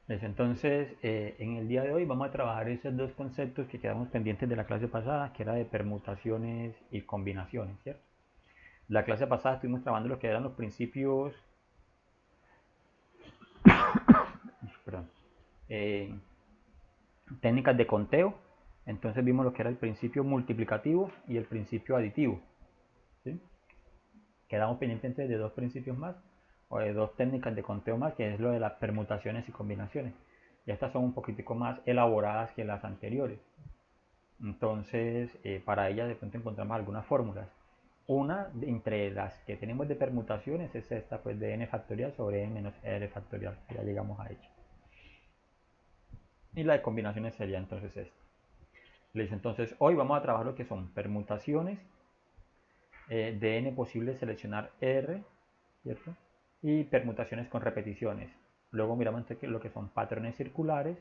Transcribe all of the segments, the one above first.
Entonces, en el día de hoy vamos a trabajar esos dos conceptos que quedamos pendientes de la clase pasada, que era de permutaciones y combinaciones, ¿cierto? La clase pasada estuvimos trabajando lo que eran los principios, perdón, eh, técnicas de conteo. Entonces vimos lo que era el principio multiplicativo y el principio aditivo, ¿sí? Quedamos pendientes de dos principios más, o de dos técnicas de conteo más, que es lo de las permutaciones y combinaciones. Y estas son un poquitico más elaboradas que las anteriores. Entonces, para ellas de pronto encontramos algunas fórmulas. Una entre las que tenemos de permutaciones es esta, pues de n factorial sobre n menos r factorial. Ya llegamos a ella. Y la de combinaciones sería entonces esta. Listo, entonces hoy vamos a trabajar lo que son permutaciones de n posibles seleccionar r, ¿cierto? Y permutaciones con repeticiones. Luego miramos lo que son patrones circulares,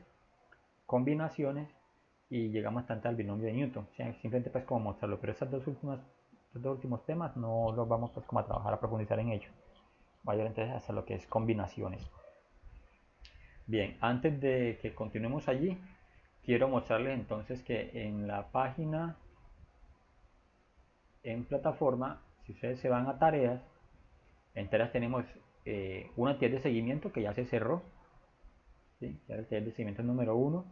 combinaciones y llegamos hasta al binomio de Newton. O sea, simplemente pues como mostrarlo, pero estos dos últimos temas no los vamos pues como a trabajar, a profundizar en ellos. Vaya entonces hasta lo que es combinaciones. Bien, antes de que continuemos allí, quiero mostrarles entonces que en la página, en plataforma, si ustedes se van a tareas, en tareas tenemos una actividad de seguimiento que ya se cerró, ¿sí? Ya el taller de seguimiento número 1,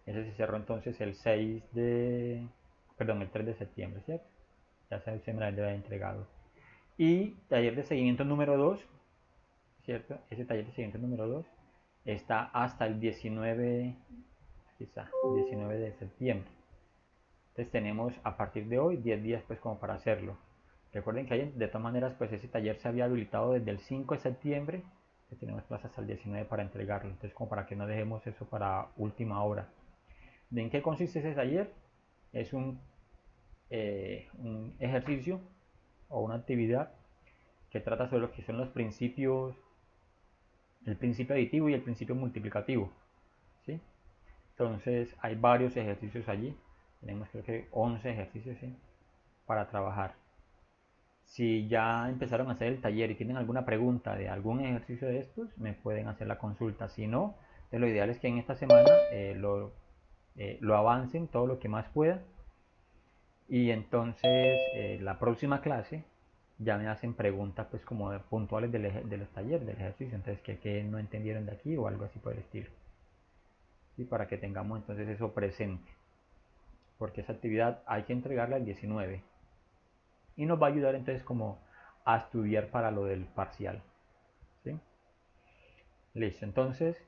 ese se cerró entonces el 3 de septiembre, ¿cierto? Ya se me la debe haber entregado. Y taller de seguimiento número 2, ¿cierto? Ese taller de seguimiento número 2 está hasta el 19, quizá, 19 de septiembre. Entonces tenemos a partir de hoy 10 días pues como para hacerlo. Recuerden que de todas maneras pues ese taller se había habilitado desde el 5 de septiembre, que tenemos plazas hasta el 19 para entregarlo. Entonces como para que no dejemos eso para última hora. ¿De en qué consiste ese taller? Es un ejercicio o una actividad que trata sobre lo que son los principios, el principio aditivo y el principio multiplicativo, ¿sí? Entonces hay varios ejercicios allí, tenemos creo que 11 ejercicios, ¿sí? Para trabajar. Si ya empezaron a hacer el taller y tienen alguna pregunta de algún ejercicio de estos, me pueden hacer la consulta. Si no, lo ideal es que en esta semana lo avancen todo lo que más puedan. Y entonces la próxima clase ya me hacen preguntas pues como puntuales de los talleres, del ejercicio. Entonces que no entendieron de aquí o algo así por el estilo. ¿Sí? Para que tengamos entonces eso presente. Porque esa actividad hay que entregarla el 19. Y nos va a ayudar entonces como a estudiar para lo del parcial. ¿Sí? Listo, entonces,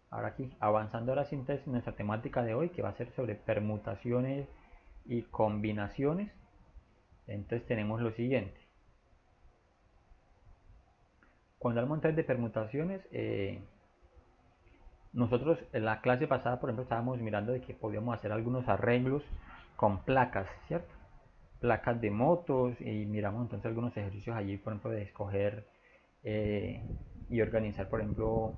ahora aquí, avanzando a la síntesis, nuestra temática de hoy, que va a ser sobre permutaciones y combinaciones. Entonces tenemos lo siguiente. Cuando hablamos de permutaciones, nosotros en la clase pasada, por ejemplo, estábamos mirando de que podíamos hacer algunos arreglos con placas, ¿cierto? Placas de motos y miramos entonces algunos ejercicios allí, por ejemplo, de escoger y organizar, por ejemplo,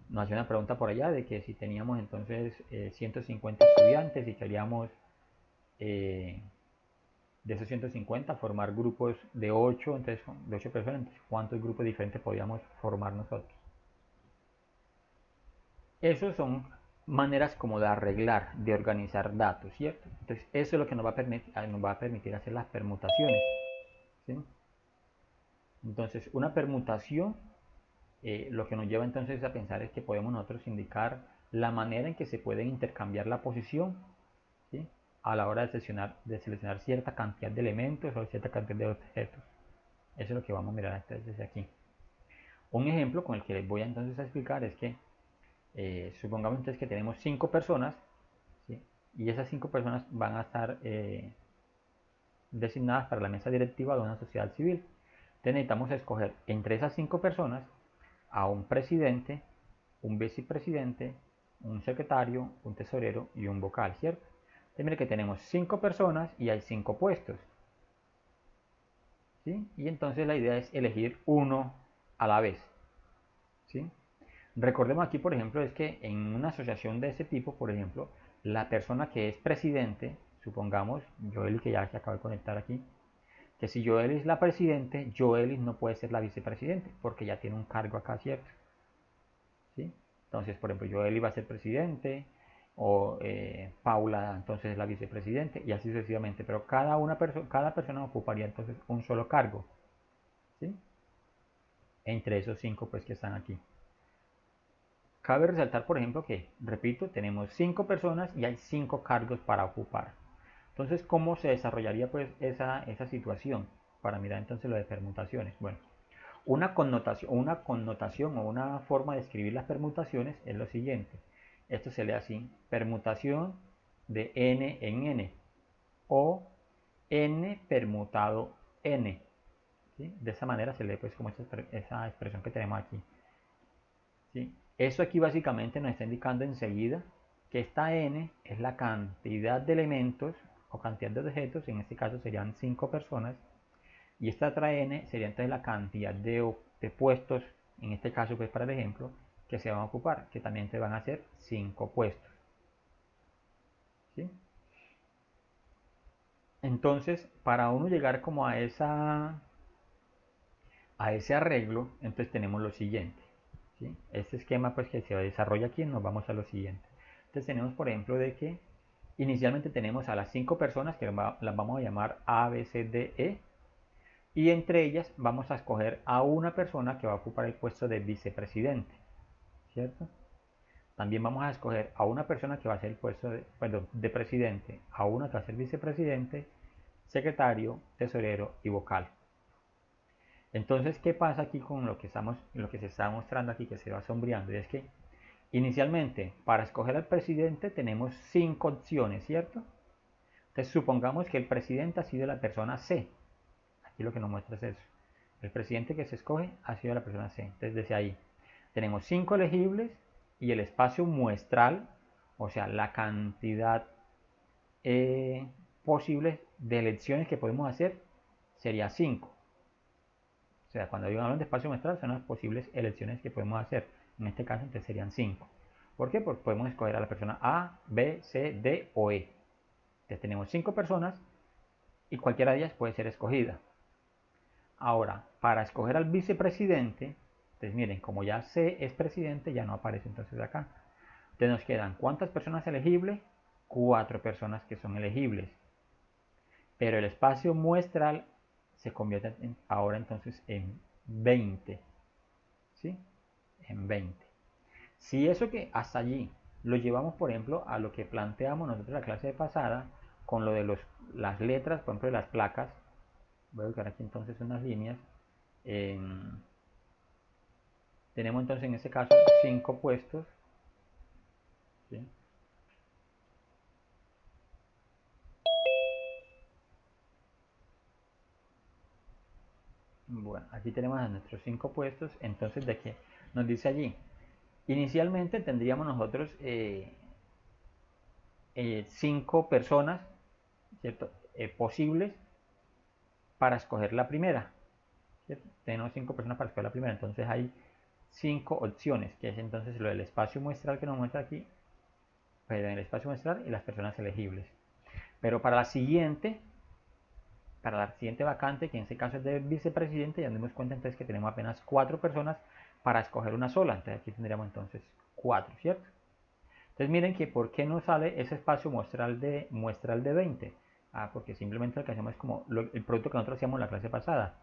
nos hacía una pregunta por allá de que si teníamos entonces 150 estudiantes y queríamos de esos 150 formar grupos de 8, entonces de 8 personas, entonces cuántos grupos diferentes podíamos formar nosotros. Esos son maneras como de arreglar, de organizar datos, ¿cierto? Entonces eso es lo que nos va a permitir hacer las permutaciones, ¿sí? Entonces una permutación lo que nos lleva entonces a pensar es que podemos nosotros indicar la manera en que se puede intercambiar la posición, ¿sí? A la hora de seleccionar cierta cantidad de elementos o cierta cantidad de objetos. Eso es lo que vamos a mirar desde aquí. Un ejemplo con el que les voy a entonces a explicar es que supongamos entonces que tenemos 5 personas, ¿sí? Y esas 5 personas van a estar designadas para la mesa directiva de una sociedad civil. Entonces necesitamos escoger entre esas 5 personas a un presidente, un vicepresidente, un secretario, un tesorero y un vocal, ¿cierto? Entonces mire que tenemos 5 personas y hay 5 puestos, ¿sí? Y entonces la idea es elegir uno a la vez, ¿sí? Recordemos aquí, por ejemplo, es que en una asociación de ese tipo, por ejemplo, la persona que es presidente, supongamos, Joelis, que ya se acaba de conectar aquí, que si Joelis es la presidente, Joelis no puede ser la vicepresidente, porque ya tiene un cargo acá, ¿cierto? ¿Sí? Entonces, por ejemplo, yo él iba a ser presidente, o Paula entonces es la vicepresidente, y así sucesivamente. Pero cada persona ocuparía entonces un solo cargo, ¿sí? Entre esos 5 pues que están aquí. Cabe resaltar, por ejemplo, que, repito, tenemos 5 personas y hay 5 cargos para ocupar. Entonces, ¿cómo se desarrollaría pues esa situación? Para mirar entonces lo de permutaciones. Bueno, una connotación o una forma de escribir las permutaciones es lo siguiente. Esto se lee así: permutación de n en n, o n permutado n. ¿Sí? De esa manera se lee pues como esa expresión que tenemos aquí. ¿Sí? Eso aquí básicamente nos está indicando enseguida que esta n es la cantidad de elementos o cantidad de objetos, en este caso serían 5 personas, y esta otra n sería entonces la cantidad de puestos, en este caso pues para el ejemplo, que se van a ocupar, que también te van a ser 5 puestos. ¿Sí? Entonces, para uno llegar como a ese arreglo, entonces tenemos lo siguiente. ¿Sí? Este esquema pues que se desarrolla aquí, nos vamos a lo siguiente. Entonces tenemos, por ejemplo, de que inicialmente tenemos a las 5 personas que las vamos a llamar A, B, C, D, E, y entre ellas vamos a escoger a una persona que va a ocupar el puesto de vicepresidente, ¿cierto? También vamos a escoger a una persona que va a ser el puesto de presidente, a una que va a ser vicepresidente, secretario, tesorero y vocal. Entonces, ¿qué pasa aquí con lo que se está mostrando aquí, que se va sombreando? Y es que inicialmente, para escoger al presidente tenemos 5 opciones, ¿cierto? Entonces, supongamos que el presidente ha sido la persona C. Aquí lo que nos muestra es eso. El presidente que se escoge ha sido la persona C. Entonces, desde ahí tenemos 5 elegibles y el espacio muestral, o sea, la cantidad posible de elecciones que podemos hacer sería 5. O sea, cuando hablamos de espacio muestral son las posibles elecciones que podemos hacer. En este caso entonces serían 5. ¿Por qué? Porque podemos escoger a la persona A, B, C, D o E. Entonces tenemos 5 personas y cualquiera de ellas puede ser escogida. Ahora, para escoger al vicepresidente, entonces miren, como ya C es presidente, ya no aparece entonces acá. Entonces nos quedan ¿cuántas personas elegibles? 4 personas que son elegibles. Pero el espacio muestral se convierte ahora entonces en 20. ¿Sí? En 20. Si eso que hasta allí lo llevamos, por ejemplo, a lo que planteamos nosotros en la clase pasada, con lo de las letras, por ejemplo, de las placas, voy a buscar aquí entonces unas líneas. Tenemos entonces en este caso 5 puestos. ¿Sí? Bueno, aquí tenemos a nuestros 5 puestos. Entonces, ¿de qué nos dice allí? Inicialmente tendríamos nosotros 5 personas, ¿cierto? Posibles para escoger la primera, ¿cierto? Tenemos 5 personas para escoger la primera, entonces hay 5 opciones, que es entonces lo del espacio muestral que nos muestra aquí, pero en el espacio muestral y las personas elegibles. Pero para la siguiente vacante, que en este caso es de vicepresidente, ya nos dimos cuenta entonces que tenemos apenas 4 personas para escoger una sola. Entonces aquí tendríamos entonces 4, ¿cierto? Entonces miren que por qué no sale ese espacio muestral de 20. Porque simplemente lo que hacemos es como el producto que nosotros hacíamos en la clase pasada.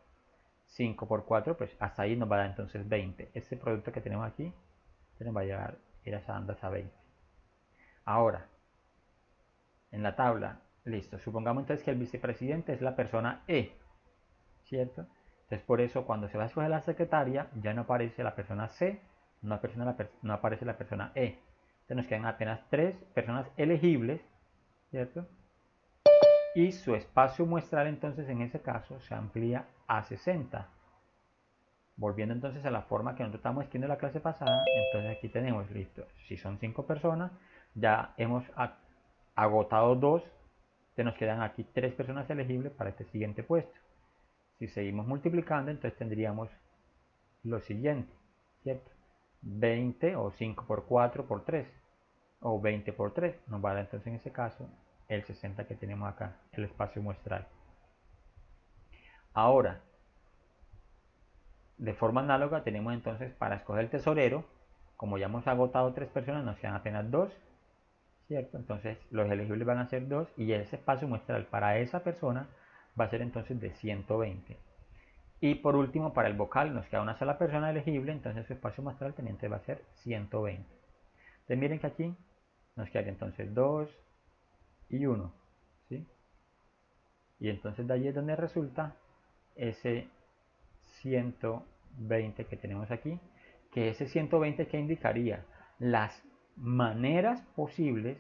5 por 4, pues hasta ahí nos va a dar entonces 20. Este producto que tenemos aquí nos va a llevar a andas a 20. Ahora, en la tabla, listo. Supongamos entonces que el vicepresidente es la persona E, ¿cierto? Entonces por eso cuando se va a escoger la secretaria ya no aparece la persona C, no aparece la persona E. Entonces nos quedan apenas 3 personas elegibles, ¿cierto? Y su espacio muestral entonces en ese caso se amplía a 60. Volviendo entonces a la forma que nosotros estamos escribiendo en la clase pasada, entonces aquí tenemos, listo, si son 5 personas, ya hemos agotado 2, entonces nos quedan aquí 3 personas elegibles para este siguiente puesto. Si seguimos multiplicando, entonces tendríamos lo siguiente, ¿cierto? 20 o 5 por 4 por 3, o 20 por 3, nos va a dar entonces en ese caso el 60 que tenemos acá, el espacio muestral. Ahora, de forma análoga tenemos entonces para escoger el tesorero, como ya hemos agotado 3 personas, nos quedan apenas 2, ¿cierto? Entonces los elegibles van a ser 2 y ese espacio muestral para esa persona va a ser entonces de 120. Y por último, para el vocal nos queda una sola persona elegible, entonces su espacio muestral teniente va a ser 120. Entonces miren que aquí nos quedaría entonces 2 y 1, ¿sí? Y entonces de allí es donde resulta ese 120 que tenemos aquí, que ese 120 que indicaría las maneras posibles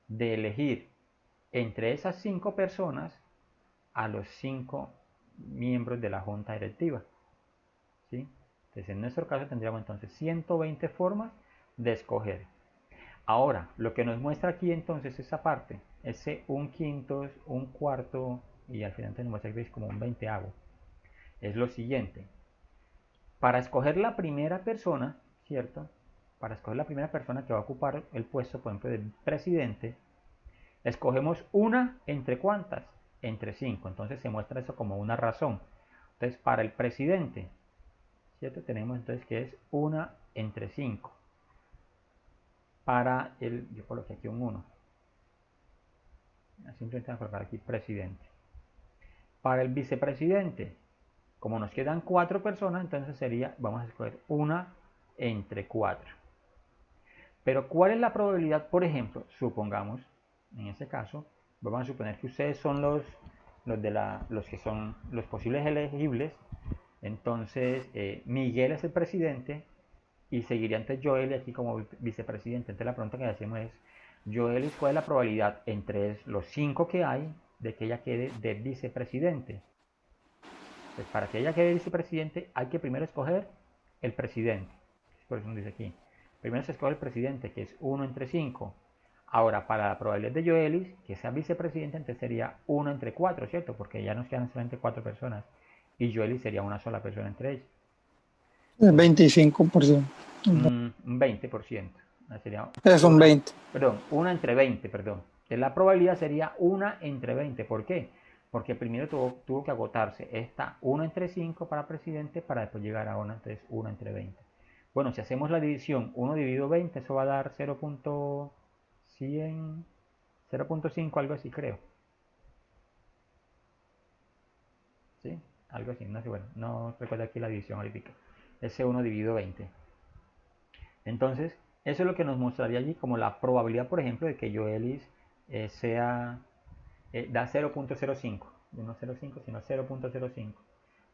de elegir entre esas 5 personas a los 5 miembros de la junta directiva, ¿sí? Entonces en nuestro caso tendríamos entonces 120 formas de escoger. Ahora, lo que nos muestra aquí entonces esa parte, ese un quinto, un cuarto y al final nos muestra que es como un veinteavo, es lo siguiente. Para escoger la primera persona, ¿cierto? Para escoger la primera persona que va a ocupar el puesto, por ejemplo, del presidente, escogemos una entre cuántas, entre 5. Entonces se muestra eso como una razón. Entonces, para el presidente, ¿cierto? Tenemos entonces que es una entre 5. Para el, yo coloqué aquí un 1. Simplemente voy a colocar aquí presidente. Para el vicepresidente, como nos quedan 4 personas, entonces sería, vamos a escoger una entre 4. Pero ¿cuál es la probabilidad, por ejemplo? Supongamos, en este caso, vamos a suponer que ustedes son los que son los posibles elegibles. Entonces, Miguel es el presidente y seguiría ante Joel aquí como vicepresidente. Entonces la pregunta que hacemos es, Joel, ¿cuál es la probabilidad entre los 5 que hay de que ella quede de vicepresidente? Pues para que ella quede vicepresidente hay que primero escoger el presidente. Por eso nos dice aquí. Primero se escoge el presidente, que es 1 entre 5. Ahora, para la probabilidad de Joelis, que sea vicepresidente, entonces sería 1 entre 4, ¿cierto? Porque ya nos quedan solamente 4 personas. Y Joelis sería una sola persona entre ellos. El 25%. Un 20%. Sería Es un 20. Perdón, 1 entre 20, perdón. La probabilidad sería 1 entre 20. ¿Por qué? Porque primero tuvo que agotarse esta 1 entre 5 para presidente para después llegar a 1, entonces 1 entre 20. Bueno, si hacemos la división 1 dividido 20, eso va a dar 0.100, 0.5, algo así creo. ¿Sí? Algo así, no sé, bueno, no recuerdo aquí la división ahorita. Ese 1 dividido 20. Entonces, eso es lo que nos mostraría allí como la probabilidad, por ejemplo, de que Joelis da 0.05, no 0.5 sino 0.05.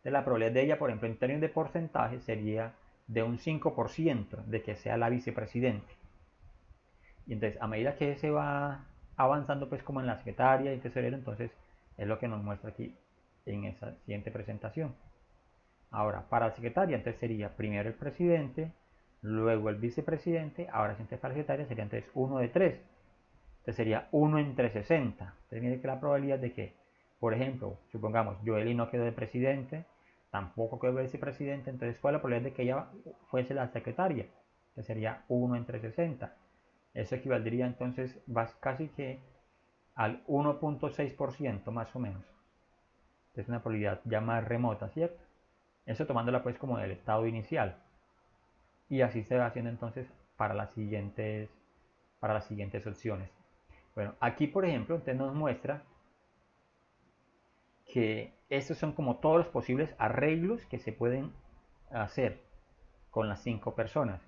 De la probabilidad de ella, por ejemplo, en términos de porcentaje sería de un 5% de que sea la vicepresidente. Y entonces, a medida que se va avanzando, pues como en la secretaria y tesorero, entonces es lo que nos muestra aquí en esa siguiente presentación. Ahora, para la secretaria, entonces sería primero el presidente, luego el vicepresidente, ahora si para la secretaria sería entonces 1 de 3. Entonces sería 1 entre 60. Entonces mire que la probabilidad de que, por ejemplo, supongamos, Joely no quedó de presidente, tampoco quedó de vicepresidente, entonces ¿cuál es la probabilidad de que ella fuese la secretaria? Entonces sería 1 entre 60. Eso equivaldría entonces casi que al 1.6% más o menos. Es una probabilidad ya más remota, ¿cierto? Eso tomándola pues como del estado inicial. Y así se va haciendo entonces para las siguientes opciones. Bueno, aquí por ejemplo usted nos muestra que estos son como todos los posibles arreglos que se pueden hacer con las 5 personas,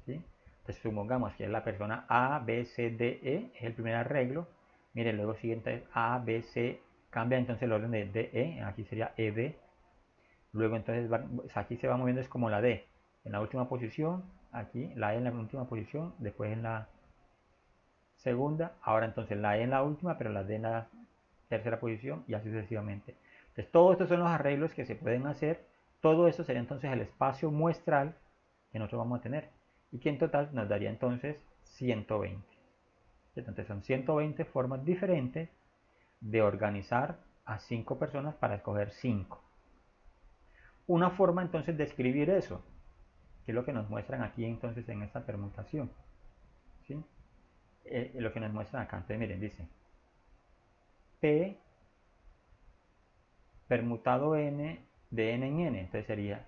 ¿sí? Entonces supongamos que es la persona A, B, C, D, E, es el primer arreglo. Miren, luego siguiente es A, B, C, cambia entonces el orden de D, E, aquí sería E, D. Luego entonces aquí se va moviendo es como la D, en la última posición, aquí la E en la última posición, después en la segunda, ahora entonces la E en la última, pero la D en la tercera posición y así sucesivamente. Entonces todos estos son los arreglos que se pueden hacer. Todo esto sería entonces el espacio muestral que nosotros vamos a tener y que en total nos daría entonces 120. Entonces son 120 formas diferentes de organizar a 5 personas para escoger 5. Una forma entonces de escribir eso, que es lo que nos muestran aquí entonces en esta permutación, ¿sí? Lo que nos muestran acá, entonces miren, dice P permutado n de n en n, entonces sería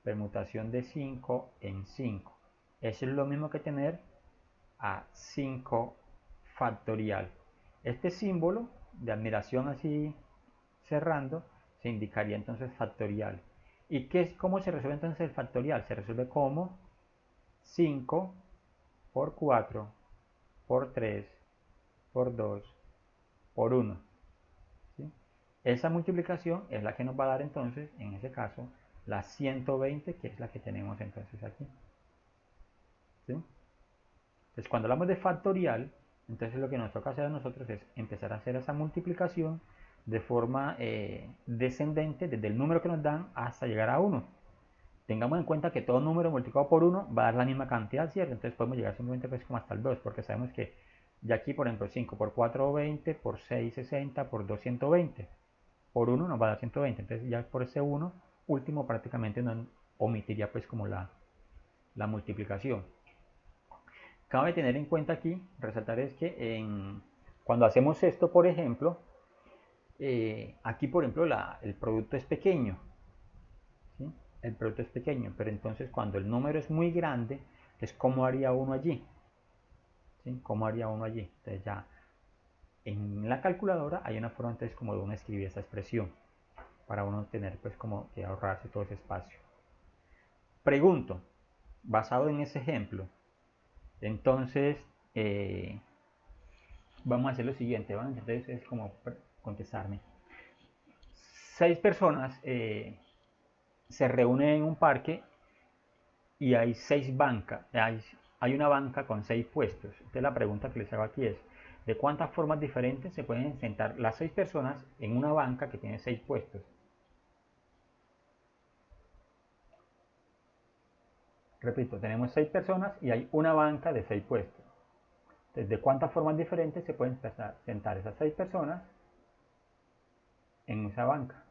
permutación de 5 en 5. Eso es lo mismo que tener a 5 factorial. Este símbolo de admiración así cerrando se indicaría entonces factorial. ¿Y cómo se resuelve entonces el factorial? Se resuelve como 5 por 4 por 3 por 2 por 1. ¿Sí? Esa multiplicación es la que nos va a dar entonces, en ese caso, la 120, que es la que tenemos entonces aquí. ¿Sí? Entonces, cuando hablamos de factorial, entonces lo que nos toca hacer a nosotros es empezar a hacer esa multiplicación de forma descendente desde el número que nos dan hasta llegar a 1. Tengamos en cuenta que todo número multiplicado por 1 va a dar la misma cantidad, ¿cierto? Entonces podemos llegar simplemente pues como hasta el 2, porque sabemos que ya aquí, por ejemplo, 5 por 4, 20, por 6, 60, por 2, 120. Por 1 nos va a dar 120, entonces ya por ese 1 último prácticamente nos omitiría pues como la multiplicación. Cabe tener en cuenta aquí, resaltar es que cuando hacemos esto, por ejemplo, aquí por ejemplo el producto es pequeño, ¿sí? El producto es pequeño, pero entonces cuando el número es muy grande, es ¿cómo haría uno allí? ¿Sí? ¿Cómo haría uno allí? Entonces ya en la calculadora hay una forma entonces como de uno escribir esa expresión, para uno tener pues como que ahorrarse todo ese espacio. Pregunto, basado en ese ejemplo, entonces vamos a hacer lo siguiente, ¿vale? Entonces es como contestarme. 6 personas se reúnen en un parque y hay 6 bancas, hay una banca con 6 puestos. Entonces la pregunta que les hago aquí es, ¿de cuántas formas diferentes se pueden sentar las 6 personas en una banca que tiene 6 puestos? Repito, tenemos 6 personas y hay una banca de 6 puestos. Entonces, ¿de cuántas formas diferentes se pueden sentar esas 6 personas en esa banca?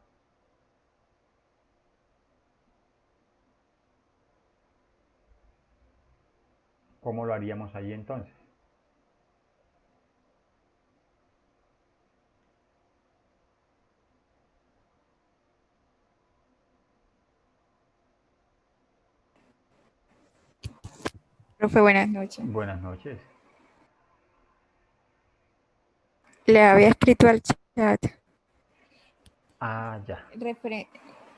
¿Cómo lo haríamos allí entonces? Profe, buenas noches. Buenas noches. Le había escrito al chat Ah, ya.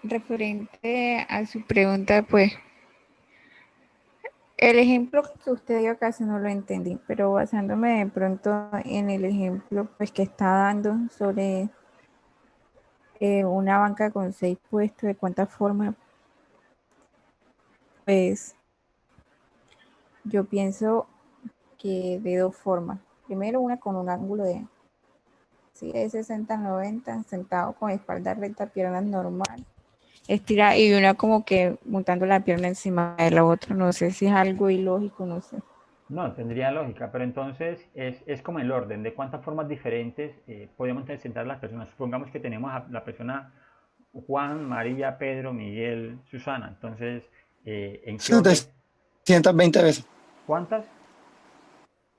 referente a su pregunta, pues el ejemplo que usted dio casi no lo entendí, pero basándome de pronto en el ejemplo pues que está dando sobre una banca con 6 puestos, de cuántas formas, pues yo pienso que de 2 formas. Primero, una con un ángulo de, sí, de 60-90, sentado con espalda recta, piernas normal, estira, y una como que montando la pierna encima de la otra. No sé si es algo ilógico, no sé. No, tendría lógica, pero entonces es como el orden de cuántas formas diferentes podemos sentar las personas. Supongamos que tenemos a la persona Juan, María, Pedro, Miguel, Susana. Entonces, ¿en qué orden? 720 veces. ¿Cuántas?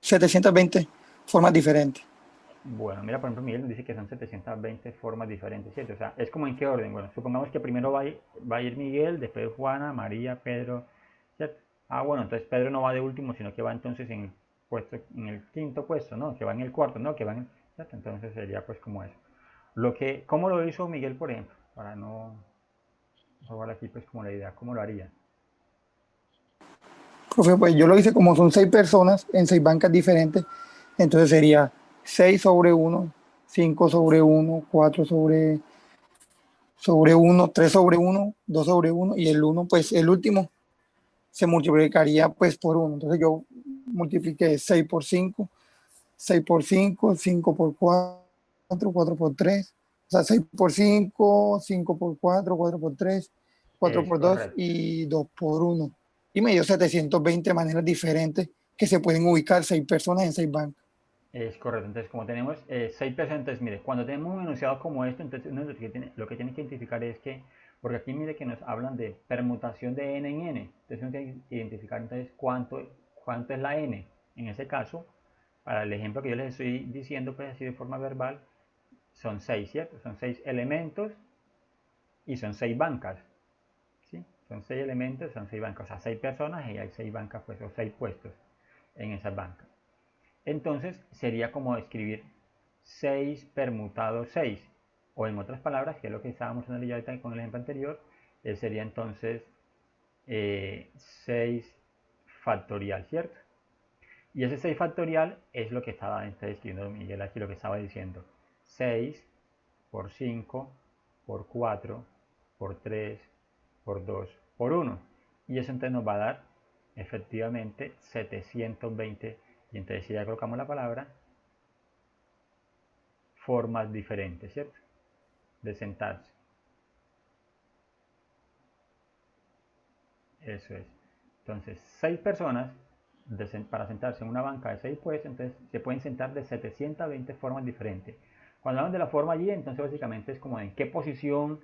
720 formas diferentes. Bueno, mira, por ejemplo, Miguel nos dice que son 720 formas diferentes, ¿cierto? O sea, es como en qué orden. Bueno, supongamos que primero va a ir Miguel, después Juana, María, Pedro, ¿cierto? Ah, bueno, entonces Pedro no va de último, sino que va entonces en el quinto puesto, ¿no? Que va en el cuarto, ¿no? Que va en ¿cierto? Entonces sería pues como eso. ¿Cómo lo hizo Miguel, por ejemplo? Para no robar aquí pues como la idea, ¿cómo lo haría? Profe, pues yo lo hice como son 6 personas en 6 bancas diferentes, entonces sería 6/1, 5/1, 4/1, 3/1, 2/1 y el 1, pues el último se multiplicaría pues por 1. Entonces yo multipliqué 6 por 5, 6 por 5, 5 por 4, 4 por 3, o sea, 6 por 5, 5 por 4, 4 por 3, 4 Es por 2 correcto. y 2 por 1. Y me dio 720 maneras diferentes que se pueden ubicar 6 personas en 6 bancos. Es correcto. Entonces, como tenemos 6 personas, entonces mire, cuando tenemos un enunciado como esto, entonces uno lo que tiene que identificar es que, porque aquí mire que nos hablan de permutación de n en n, entonces uno tiene que identificar entonces cuánto es la n. En ese caso, para el ejemplo que yo les estoy diciendo, pues así de forma verbal, son 6, ¿cierto? Son 6 elementos y son 6 bancas, ¿sí? Son 6 elementos, son 6 bancas, o sea, 6 personas y hay 6 bancas, pues, o 6 puestos en esas bancas. Entonces sería como escribir 6 permutado 6, o en otras palabras, que es lo que estábamos haciendo ya ahorita con el ejemplo anterior, sería entonces 6 factorial, ¿cierto? Y ese 6 factorial es lo que estaba escribiendo Miguel aquí, lo que estaba diciendo. 6 por 5 por 4 por 3 por 2 por 1. Y eso entonces nos va a dar efectivamente 720. Y entonces si ya colocamos la palabra, formas diferentes, ¿cierto? De sentarse. Eso es. Entonces, 6 personas para sentarse en una banca de 6 puestos, entonces se pueden sentar de 720 formas diferentes. Cuando hablamos de la forma allí, entonces básicamente es como en qué posición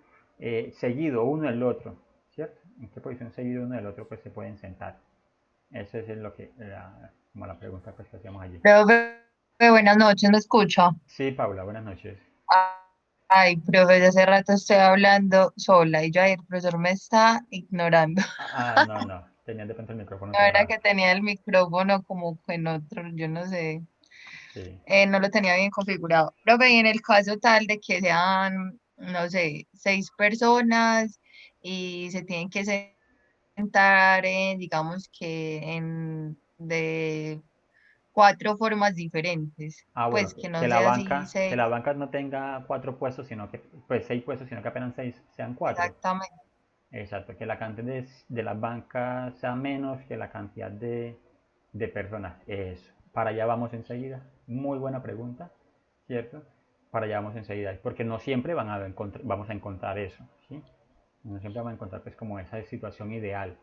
seguido uno del otro, ¿cierto? En qué posición seguido uno del otro pues se pueden sentar. Eso es lo que, como la pregunta pues, que hacíamos allí. Profe, buenas noches, ¿me escucha? Sí, Paula, buenas noches. Ay, profe, hace rato estoy hablando sola y yo, ay, el profesor me está ignorando. No, tenía de pronto el micrófono No era cerrado. que tenía el micrófono como que en otro, yo no sé, Sí. no lo tenía bien configurado. Profe, y en el caso tal de que sean, no sé, 6 personas y se tienen que sentar, digamos que de 4 formas diferentes, Bueno, pues que no sea así que la seis, banca no tenga 4 puestos, sino que, pues 6 puestos, sino que apenas 6 sean 4. exactamente. Exacto, que la cantidad de las bancas sea menos que la cantidad de personas. Eso. Para allá vamos enseguida. Muy buena pregunta, ¿cierto? Para allá vamos enseguida. Porque no siempre vamos a encontrar eso, ¿sí? No siempre vamos a encontrar pues como esa situación ideal.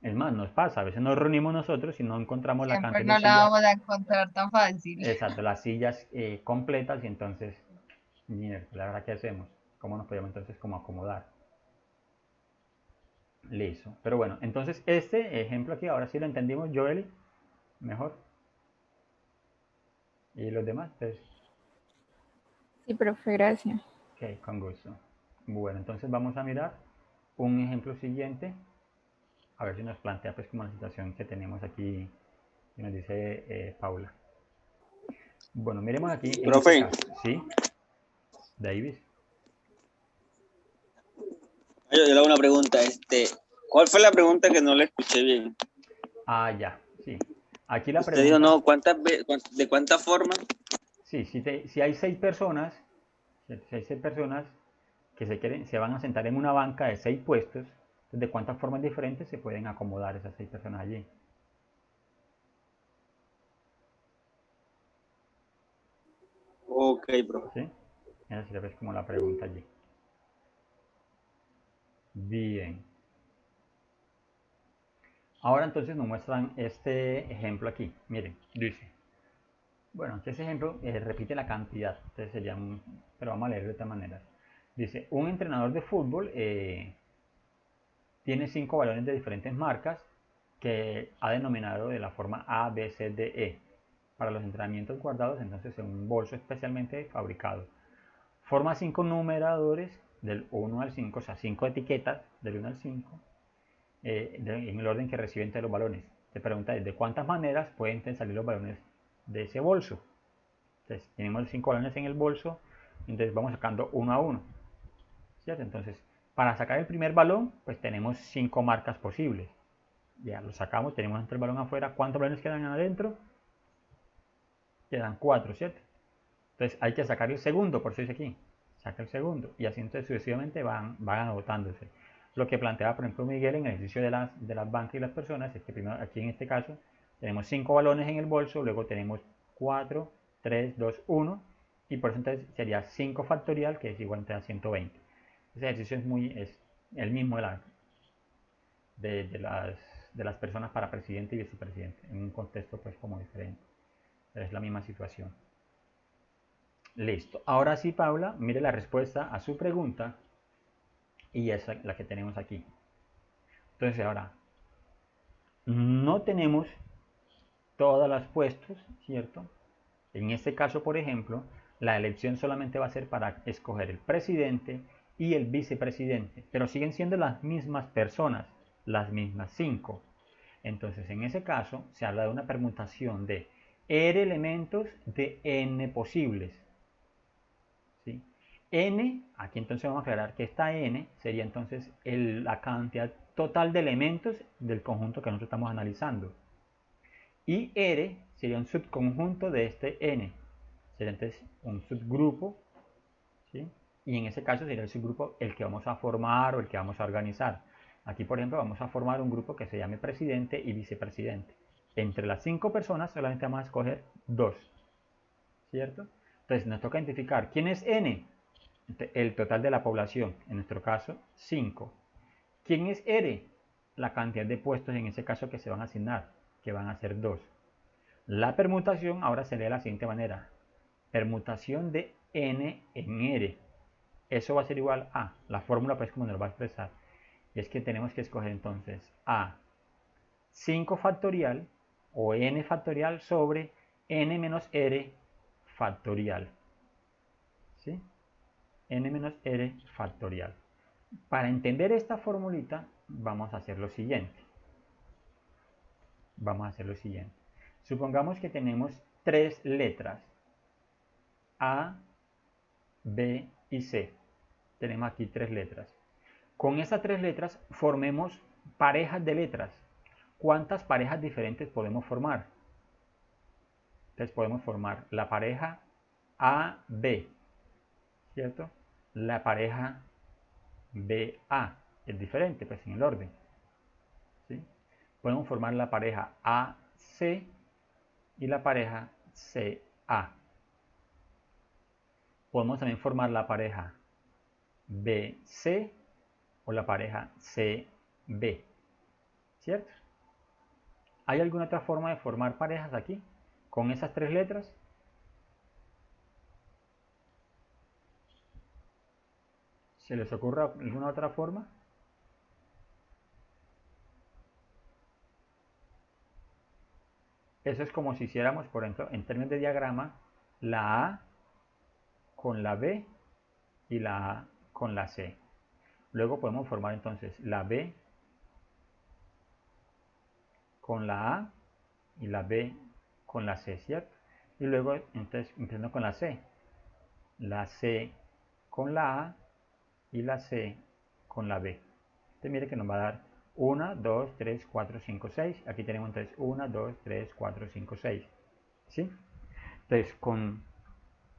Es más, nos pasa, a veces nos reunimos nosotros y no encontramos la Siempre cantidad de no la sillas. vamos a encontrar tan fácil. Exacto, las sillas completas y entonces, mira, la verdad, ¿qué hacemos? ¿Cómo nos podemos entonces como acomodar? Listo. Pero bueno, entonces este ejemplo aquí, ahora sí lo entendimos, Joely, mejor. Y los demás, pues, Sí, profe, gracias. ok, con gusto. Bueno, entonces vamos a mirar un ejemplo siguiente, a ver si nos plantea pues como la situación que tenemos aquí, que nos dice Paula. Bueno, miremos aquí en este Profe, caso, ¿sí? Davis. yo le hago una pregunta. ¿Cuál fue la pregunta que no le escuché bien? Ya, sí. Aquí la Usted dijo, pregunta, no, ¿de cuántas formas? sí, si hay 6 personas, si hay 6 personas que se van a sentar en una banca de 6 puestos, ¿de cuántas formas diferentes se pueden acomodar esas 6 personas allí? Ok, profe. ¿Sí? Esa sería pues como la pregunta allí. Bien. Ahora entonces nos muestran este ejemplo aquí. Miren, dice. Bueno, aquí ese ejemplo repite la cantidad. Entonces sería pero vamos a leerlo de esta manera. Dice, un entrenador de fútbol tiene 5 balones de diferentes marcas que ha denominado de la forma A, B, C, D, E para los entrenamientos guardados entonces en un bolso especialmente fabricado. Forma 5 numeradores del 1 al 5, o sea, 5 etiquetas del 1 al 5 en el orden que reciben los balones. Te pregunta de cuántas maneras pueden salir los balones de ese bolso. Entonces, tenemos 5 balones en el bolso, entonces vamos sacando uno a uno. ¿Cierto? Entonces, para sacar el primer balón, pues tenemos 5 marcas posibles. Ya lo sacamos, tenemos el balón afuera. ¿Cuántos balones quedan adentro? Quedan 4, ¿cierto? Entonces hay que sacar el segundo, por eso dice aquí. Saca el segundo. Y así entonces sucesivamente van agotándose. Lo que planteaba, por ejemplo, Miguel en el ejercicio de las bancas y las personas es que primero, aquí en este caso, tenemos 5 balones en el bolso, luego tenemos 4, 3, 2, 1. Y por eso entonces sería 5 factorial, que es igual a 120. Ese ejercicio es el mismo de las personas para presidente y vicepresidente, en un contexto pues como diferente. Pero es la misma situación. Listo. Ahora sí, Paula, mire la respuesta a su pregunta y es la que tenemos aquí. Entonces ahora, no tenemos todas las puestos, ¿cierto? En este caso, por ejemplo, la elección solamente va a ser para escoger el presidente y el vicepresidente, pero siguen siendo las mismas personas. las mismas 5. Entonces, en ese caso, se habla de una permutación de R elementos de N posibles. ¿Sí? N, aquí entonces vamos a aclarar que esta N sería entonces la cantidad total de elementos del conjunto que nosotros estamos analizando. Y R sería un subconjunto de este N. Sería entonces un subgrupo, ¿sí? Y en ese caso sería el subgrupo el que vamos a formar o el que vamos a organizar. Aquí, por ejemplo, vamos a formar un grupo que se llame presidente y vicepresidente. Entre las 5 personas solamente vamos a escoger 2, ¿cierto? Entonces nos toca identificar quién es N, el total de la población, en nuestro caso 5. ¿Quién es R? La cantidad de puestos en ese caso que se van a asignar, que van a ser 2. La permutación ahora se lee de la siguiente manera: permutación de N en R. Eso va a ser igual a, la fórmula pues como nos lo va a expresar, y es que tenemos que escoger entonces a 5 factorial o N factorial sobre N menos R factorial. ¿Sí? N menos R factorial. Para entender esta formulita vamos a hacer lo siguiente. Supongamos que tenemos 3 letras, A, B y C. Tenemos aquí 3 letras. Con esas 3 letras formemos parejas de letras. ¿Cuántas parejas diferentes podemos formar? Entonces podemos formar la pareja AB, ¿cierto? La pareja BA, es diferente pues en el orden, ¿sí? Podemos formar la pareja AC y la pareja CA. Podemos también formar la pareja BC o la pareja CB, ¿cierto? ¿Hay alguna otra forma de formar parejas aquí con esas 3 letras? ¿Se les ocurre alguna otra forma? Eso es como si hiciéramos, por ejemplo, en términos de diagrama, la A con la B y la A con la C. Luego podemos formar entonces la B con la A y la B con la C, ¿cierto? Y luego, entonces, empezando con la C con la A y la C con la B. Entonces mire que nos va a dar 1, 2, 3, 4, 5, 6. Aquí tenemos entonces 1, 2, 3, 4, 5, 6. ¿Sí? Entonces con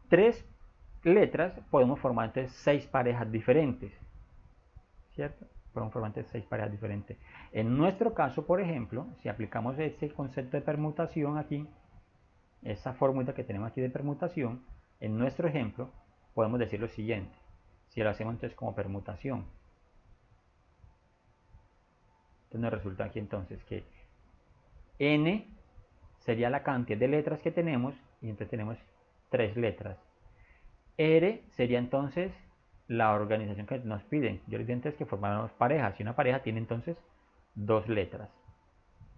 3 letras podemos formar entonces 6 parejas diferentes, ¿cierto? Podemos formar entonces 6 parejas diferentes. En nuestro caso, por ejemplo, si aplicamos este concepto de permutación aquí, esa fórmula que tenemos aquí de permutación, en nuestro ejemplo podemos decir lo siguiente: si lo hacemos entonces como permutación, entonces nos resulta aquí entonces que N sería la cantidad de letras que tenemos, y entonces tenemos 3 letras. R sería entonces la organización que nos piden. Yo les dije antes que formáramos parejas, y una pareja tiene entonces 2 letras,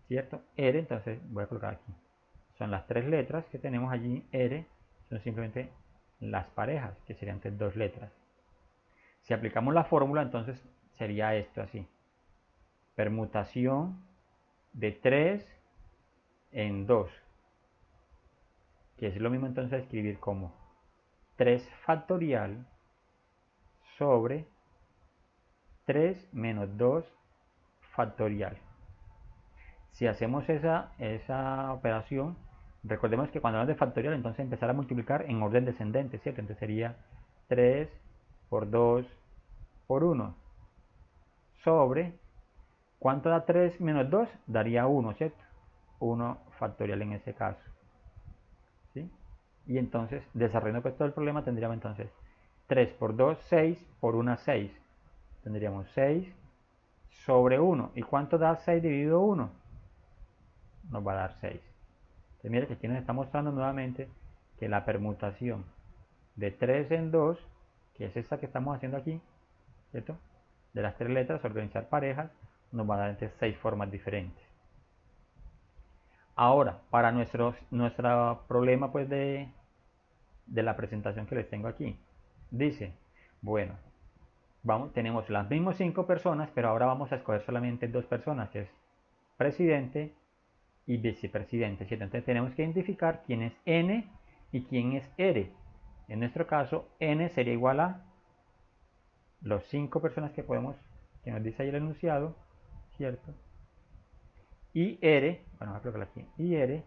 ¿cierto? R, entonces voy a colocar aquí, son las 3 letras que tenemos allí. R son simplemente las parejas, que serían entonces 2 letras. Si aplicamos la fórmula, entonces sería esto así: permutación de 3 en 2, que es lo mismo entonces escribir como 3 factorial sobre 3 menos 2 factorial. Si hacemos esa operación, recordemos que cuando hablamos de factorial, entonces empezar a multiplicar en orden descendente, ¿cierto? Entonces sería 3 por 2 por 1 sobre, ¿cuánto da 3 menos 2? Daría 1, ¿cierto? 1 factorial en ese caso, ¿sí? Y entonces, desarrollando pues todo el problema, tendríamos entonces 3 por 2, 6, por 1, 6. Tendríamos 6 sobre 1. ¿Y cuánto da 6 dividido 1? Nos va a dar 6. Entonces mire que aquí nos está mostrando nuevamente que la permutación de 3 en 2, que es esta que estamos haciendo aquí, ¿cierto? De las 3 letras, organizar parejas, nos va a dar entre 6 formas diferentes. Ahora, para nuestro problema pues de la presentación que les tengo aquí, dice, bueno, tenemos las mismas 5 personas, pero ahora vamos a escoger solamente 2 personas, que es presidente y vicepresidente, ¿cierto? Entonces tenemos que identificar quién es N y quién es R. En nuestro caso, N sería igual a los 5 personas que nos dice ahí el enunciado, ¿cierto? Y R, bueno, voy a colocar aquí, y R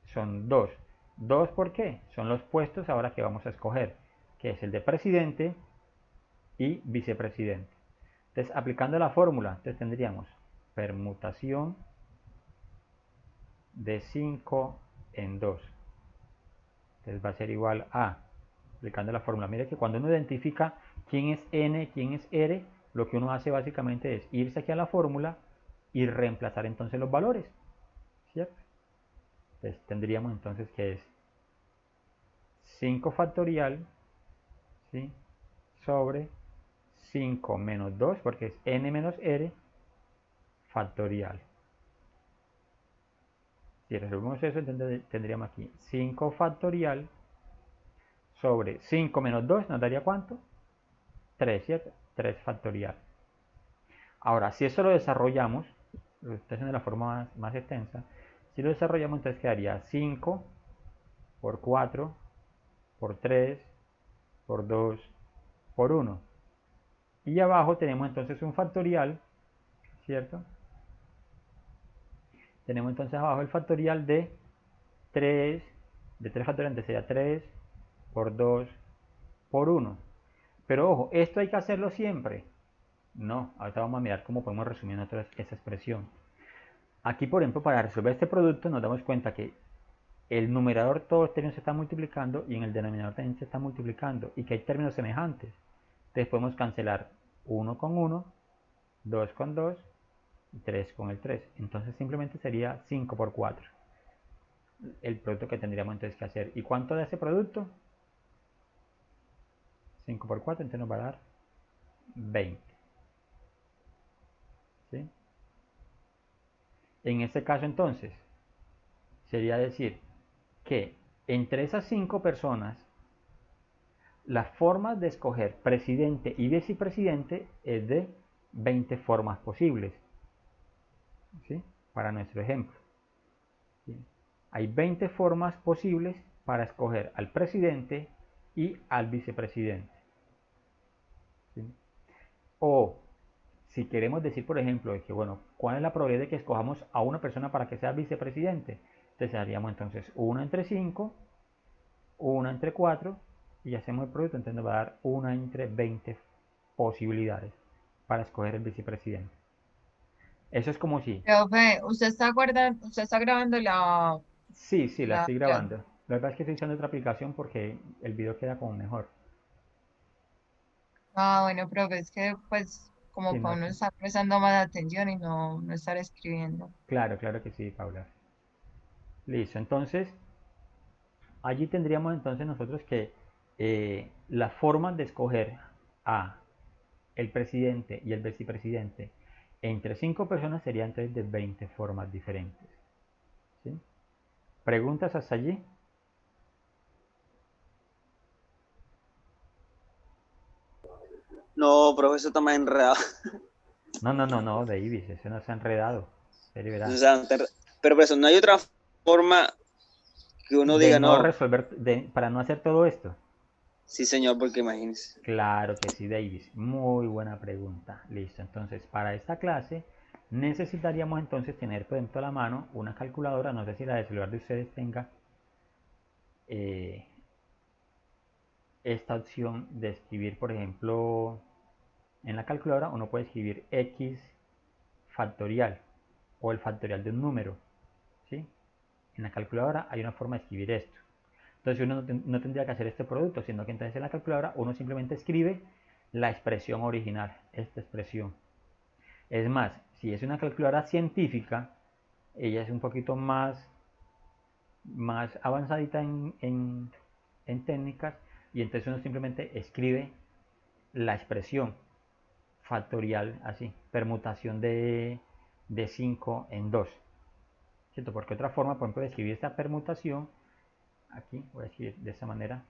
son 2. ¿2 por qué? Son los puestos ahora que vamos a escoger, que es el de presidente y vicepresidente. Entonces, aplicando la fórmula, entonces tendríamos permutación de 5 en 2. Entonces va a ser igual a, aplicando la fórmula, mire que cuando uno identifica quién es N, quién es R, lo que uno hace básicamente es irse aquí a la fórmula y reemplazar entonces los valores, ¿cierto? Entonces tendríamos entonces que es 5 factorial, ¿sí?, sobre 5 menos 2, porque es N menos R factorial. Si resolvemos eso, entonces tendríamos aquí 5 factorial sobre 5 menos 2, ¿nos daría cuánto? 3, ¿cierto? 3 factorial. Ahora, si eso lo desarrollamos, lo estoy haciendo de la forma más extensa, si lo desarrollamos, entonces quedaría 5 por 4 por 3 por 2 por 1. Y abajo tenemos entonces un factorial, ¿cierto? Tenemos entonces abajo el factorial de 3 factorial, entonces sería 3 por 2 por 1. Pero ojo, esto hay que hacerlo siempre. No, ahorita vamos a mirar cómo podemos resumir nosotros esa expresión. Aquí, por ejemplo, para resolver este producto nos damos cuenta que el numerador, todos los términos se están multiplicando y en el denominador también se están multiplicando y que hay términos semejantes. Entonces podemos cancelar 1 con 1, 2 con 2 y 3 con el 3. Entonces simplemente sería 5 por 4 el producto que tendríamos entonces que hacer. ¿Y cuánto da ese producto? 5 por 4, entonces nos va a dar 20. ¿Sí? En este caso entonces sería decir que entre esas 5 personas las formas de escoger presidente y vicepresidente es de 20 formas posibles, ¿sí?, para nuestro ejemplo. ¿Sí? Hay 20 formas posibles para escoger al presidente y al vicepresidente. ¿Sí? O si queremos decir, por ejemplo, que bueno, ¿cuál es la probabilidad de que escojamos a una persona para que sea vicepresidente? Entonces haríamos entonces 1 entre 5, 1 entre 4 y hacemos el producto, entonces nos va a dar 1 entre 20 posibilidades para escoger el vicepresidente. Eso es como si... Profe, usted está grabando Sí, la la estoy clase. grabando. La verdad es que estoy usando otra aplicación porque el video queda como mejor. Ah, bueno, profe, es que pues Sí, como no, para uno estar prestando más atención y no estar escribiendo. claro que sí, Paula. Listo, entonces allí tendríamos entonces nosotros que las formas de escoger a el presidente y el vicepresidente entre 5 personas serían entonces de 20 formas diferentes. ¿Sí? ¿Preguntas hasta allí? No, profe, eso está más enredado. No, Davis, eso no se ha enredado. Serio, O verá. sea, pero por eso no hay otra forma que uno De diga, no no, resolver, para no hacer todo esto. sí señor, porque imagínese. Claro que sí, Davis. Muy buena pregunta. Listo. Entonces, para esta clase necesitaríamos entonces tener, por ejemplo, a la mano una calculadora. No sé si la de celular de ustedes tenga eh, esta opción de escribir, por ejemplo, en la calculadora uno puede escribir x factorial o el factorial de un número. ¿Sí? En la calculadora hay una forma de escribir esto. Entonces uno no tendría que hacer este producto, sino que entonces en la calculadora uno simplemente escribe la expresión original, esta expresión. Es más, si es una calculadora científica, ella es un poquito más avanzadita en técnicas y entonces uno simplemente escribe la expresión factorial así, permutación de 5 en 2. ¿Cierto? Porque otra forma, por ejemplo, de escribir esta permutación, aquí voy a escribir de esta manera,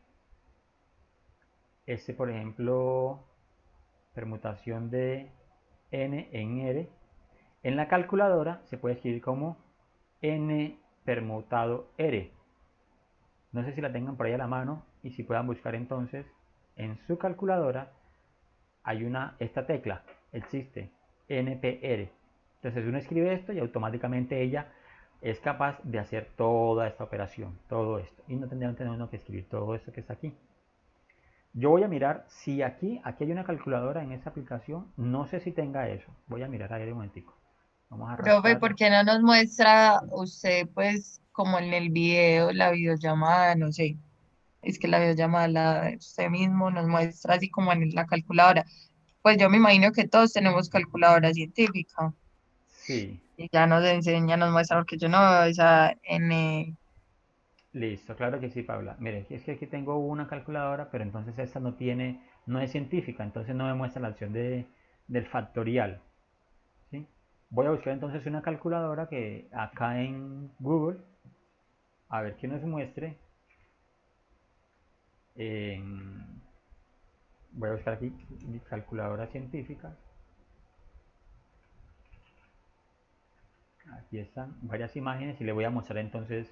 por ejemplo, permutación de n en r. En la calculadora se puede escribir como n permutado r. No sé si la tengan por ahí a la mano y si puedan buscar entonces en su calculadora hay esta tecla, existe, NPR. Entonces uno escribe esto y automáticamente ella es capaz de hacer toda esta operación, todo esto. Y no tendría uno que escribir todo esto que está aquí. Yo voy a mirar si aquí hay una calculadora en esta aplicación. No sé si tenga eso. Voy a mirar ahí un momentico. Vamos a Profe, arrastrar. ¿por qué no nos muestra usted, pues, como en el video, la videollamada? No sé, es que la videollamada, usted mismo nos muestra así como en la calculadora. Pues yo me imagino que todos tenemos calculadora científica Sí, y ya nos enseña, nos muestra, porque yo no veo esa listo, claro que sí, Paula. Mire, es que aquí tengo una calculadora, pero entonces esta no es científica, entonces no me muestra la opción del factorial. ¿Sí? Voy a buscar entonces una calculadora que acá en Google, a ver que nos muestre. Voy a buscar aquí calculadora científica. Aquí están varias imágenes y le voy a mostrar entonces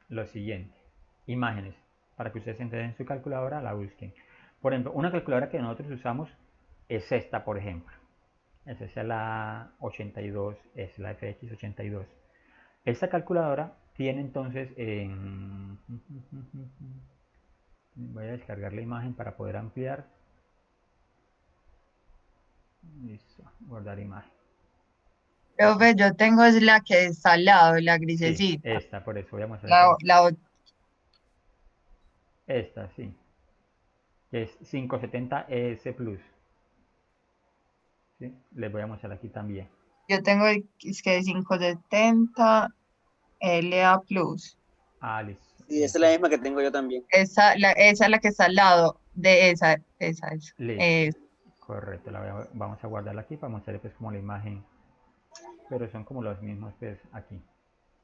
lo siguiente. Imágenes, para que ustedes entren en su calculadora, la busquen. Por ejemplo, una calculadora que nosotros usamos es esta, por ejemplo. Esa es la 82, es la FX82. Esta calculadora tiene entonces voy a descargar la imagen para poder ampliar. Listo, guardar imagen. Profe, yo tengo es la que está al lado, la Sí, grisecita. esta, por eso voy a mostrar La, esta, sí, que es 570 ES Plus. ¿Sí? Les voy a mostrar aquí también. yo tengo es que 570 LA Plus. Ah, listo. Sí, esa es la misma que tengo yo también. Esa es la que está al lado de esa. Listo. Correcto, vamos a guardarla aquí para mostrarles pues como la imagen, pero son como los mismos pues aquí.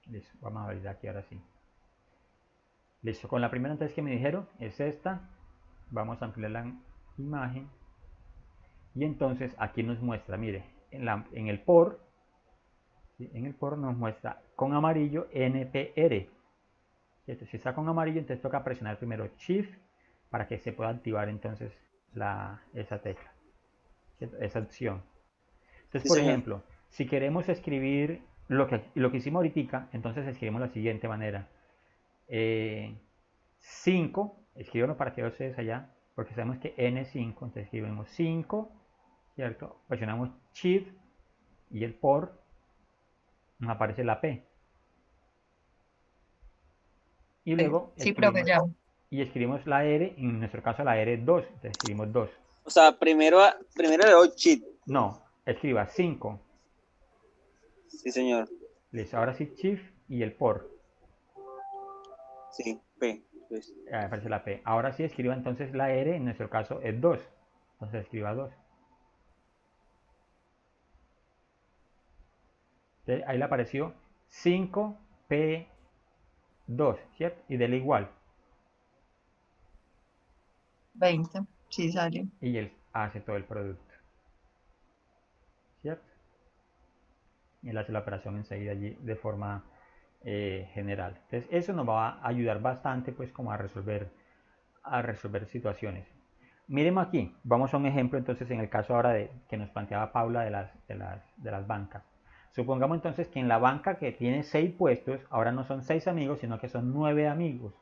Listo, vamos a ver aquí ahora sí. Listo, con la primera entonces que me dijeron es esta. Vamos a ampliar la imagen y entonces aquí nos muestra, mire, en el por, ¿sí? En el por nos muestra con amarillo NPR. ¿Cierto? Si está con amarillo, entonces toca presionar primero Shift para que se pueda activar entonces esa tecla, ¿cierto? Esa opción. Entonces, Sí, por señor. ejemplo, si queremos escribir lo que hicimos ahorita, entonces escribimos de la siguiente manera. 5, escribimos para que ustedes allá, porque sabemos que N5, entonces escribimos 5, ¿cierto? Presionamos Shift y el por, nos aparece la P. Y luego Sí, profe, escribimos la R, en nuestro caso la R2, entonces escribimos 2. O sea, primero le doy cheat. No, escriba 5. Sí, señor. Listo, ahora sí Shift y el por. Sí, P. Pues. Aparece la P. Ahora sí escriba entonces la R, en nuestro caso es 2. Entonces escriba 2. Entonces, ahí le apareció 5P2, ¿cierto? Y dele igual. 20, sí sale. Y él hace todo el producto, ¿cierto? Y él hace la operación enseguida allí de forma general. Entonces eso nos va a ayudar bastante pues como a resolver situaciones. Miremos aquí, vamos a un ejemplo entonces en el caso ahora que nos planteaba Paula de las bancas. Supongamos entonces que en la banca que tiene 6 puestos, ahora no son 6 amigos, sino que son 9 amigos,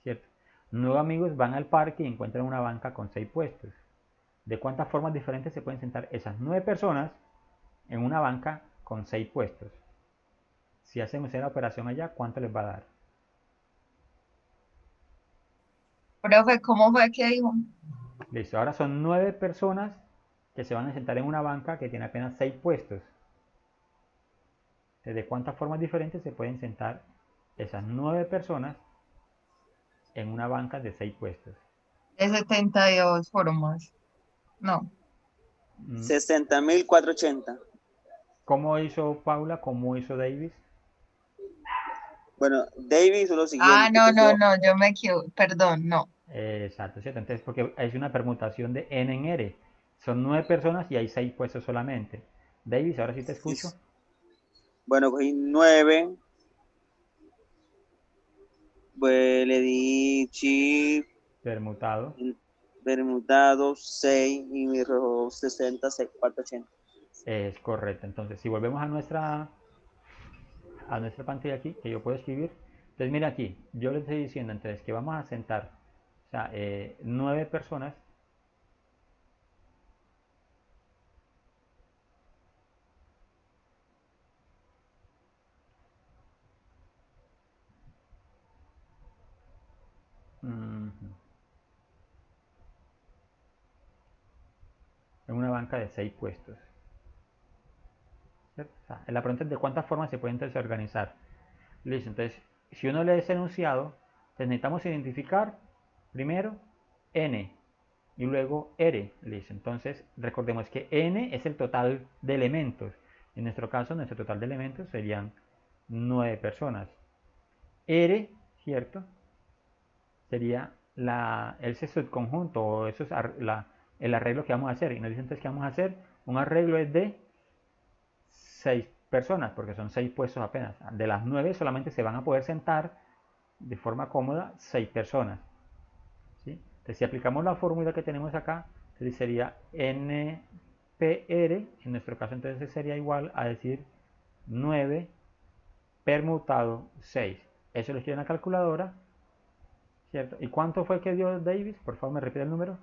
¿cierto? 9 amigos van al parque y encuentran una banca con 6 puestos. ¿De cuántas formas diferentes se pueden sentar esas 9 personas en una banca con 6 puestos? Si hacemos la operación allá, ¿cuánto les va a dar? Profe, ¿cómo fue que dijo? Listo, ahora son 9 personas que se van a sentar en una banca que tiene apenas 6 puestos. ¿De cuántas formas diferentes se pueden sentar esas 9 personas en una banca de 6 puestos? De 72 formas. No. 60.480. ¿Cómo hizo Paula? ¿Cómo hizo Davis? Bueno, David hizo lo siguiente. Ah, no, yo me equivoco. Perdón, no. Exacto, ¿cierto? Entonces, porque es una permutación de n en r. Son 9 personas y hay 6 puestos solamente. Davis, ahora sí te escucho. Bueno, cogí 9, pues le di chip Permutado. permutado 6 y me arrojó 60, 480. Es correcto. Entonces, si volvemos a nuestra pantalla aquí, que yo puedo escribir. Entonces, mira aquí, yo les estoy diciendo entonces que vamos a sentar, o sea, 9 personas. En una banca de 6 puestos. ¿Cierto? O sea, la pregunta es de cuántas formas se puede entonces organizar. Listo, entonces, si uno lee ese enunciado, entonces necesitamos identificar primero n y luego r. Listo, entonces recordemos que n es el total de elementos. En nuestro caso, nuestro total de elementos serían 9 personas. R, ¿cierto? Sería ese subconjunto o eso es el arreglo que vamos a hacer. Y nos dicen entonces que vamos a hacer un arreglo es de 6 personas, porque son 6 puestos apenas. De las 9 solamente se van a poder sentar de forma cómoda 6 personas. ¿Sí? Entonces, si aplicamos la fórmula que tenemos acá, entonces sería NPR, en nuestro caso entonces sería igual a decir 9 permutado 6. Eso lo escribo en la calculadora, ¿cierto? ¿Y cuánto fue que dio Davis? Por favor, me repite el número.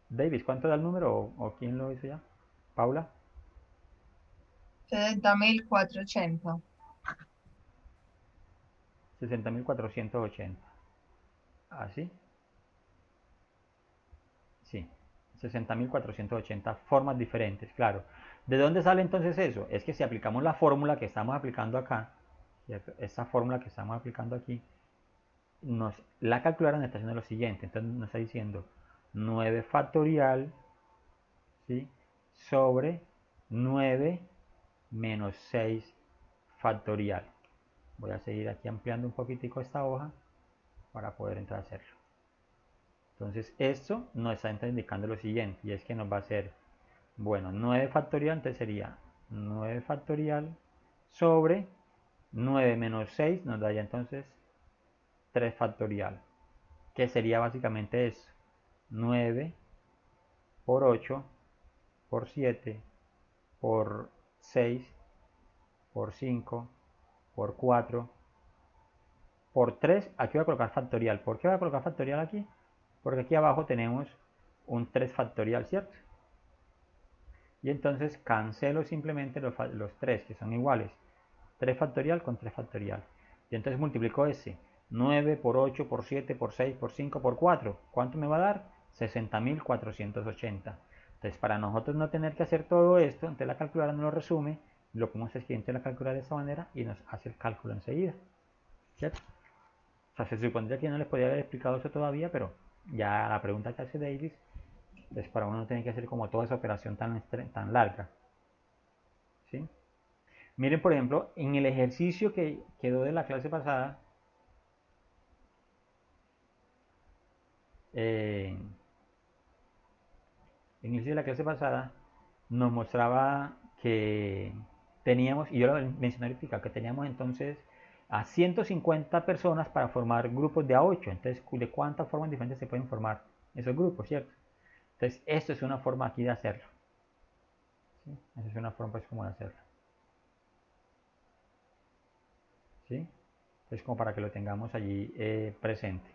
Davis, ¿cuánto da el número? ¿O quién lo hizo ya? ¿Paula? 70.480. 60.480. ¿Así? Sí. 60.480 formas diferentes, claro. ¿De dónde sale entonces eso? Es que si aplicamos la fórmula que estamos aplicando acá, ¿cierto? Esa fórmula que estamos aplicando aquí, la calculadora nos está haciendo lo siguiente. Entonces nos está diciendo 9 factorial, ¿sí? Sobre 9 menos 6 factorial. Voy a seguir aquí ampliando un poquitico esta hoja para poder entrar a hacerlo. Entonces esto nos está indicando lo siguiente, y es que nos va a hacer, bueno, 9 factorial, entonces sería 9 factorial sobre 9 menos 6, nos daría entonces 3 factorial, que sería básicamente eso, 9 por 8 por 7 por 6 por 5 por 4 por 3. Aquí voy a colocar factorial. ¿Por qué voy a colocar factorial aquí? Porque aquí abajo tenemos un 3 factorial, ¿cierto? Y entonces cancelo simplemente los 3 que son iguales. 3 factorial con 3 factorial. Y entonces multiplico ese. 9 por 8 por 7 por 6 por 5 por 4. ¿Cuánto me va a dar? 60.480. Entonces, para nosotros no tener que hacer todo esto, entonces la calculadora nos lo resume, lo podemos escribir en la calculadora de esta manera y nos hace el cálculo enseguida. ¿Cierto? O sea, se supondría que no les podía haber explicado eso todavía, pero ya la pregunta que hace Davis, entonces para uno no tiene que hacer como toda esa operación tan larga. ¿Sí? Miren, por ejemplo, en el ejercicio que quedó de la clase pasada, en el inicio de la clase pasada, nos mostraba que teníamos, y yo lo mencioné ahorita, que teníamos entonces a 150 personas para formar grupos de A8. Entonces, ¿de cuántas formas diferentes se pueden formar esos grupos, cierto? Entonces, esto es una forma aquí de hacerlo. ¿Sí? Esa es una forma pues como de hacerlo. ¿Sí? Entonces, como para que lo tengamos allí presente.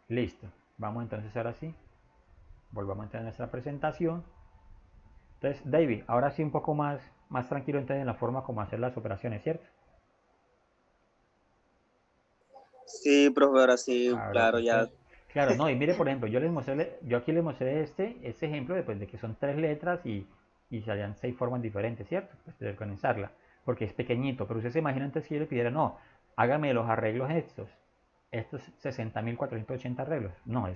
Listo. Vamos entonces ahora sí. Volvamos a entrar en nuestra presentación. Entonces, David, ahora sí un poco más tranquilo entonces en la forma como hacer las operaciones, ¿cierto? Sí, profe, ahora sí, Claro, claro, ya. perfecto. Claro, no, y mire, por ejemplo, yo aquí les mostré este ejemplo de que son 3 letras y salían 6 formas diferentes, ¿cierto? Pues de organizarla, porque es pequeñito, pero usted se imagina antes que yo le pidiera, no, hágame los arreglos estos 60.480 arreglos. No,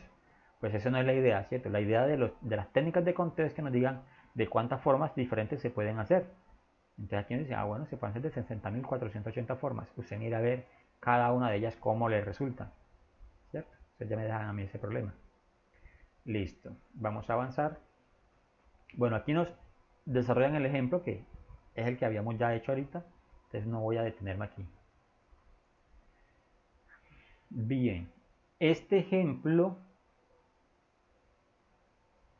pues eso no es la idea, ¿cierto? La idea de las técnicas de conteo es que nos digan de cuántas formas diferentes se pueden hacer, Entonces aquí nos dice, bueno, se pueden hacer de 60.480 formas. Usted mira a ver cada una de ellas cómo le resulta, ¿cierto? Entonces ya me dejan a mí ese problema. Listo, vamos a avanzar. Bueno, aquí nos desarrollan el ejemplo que es el que habíamos ya hecho ahorita, entonces no voy a detenerme aquí. Bien, este ejemplo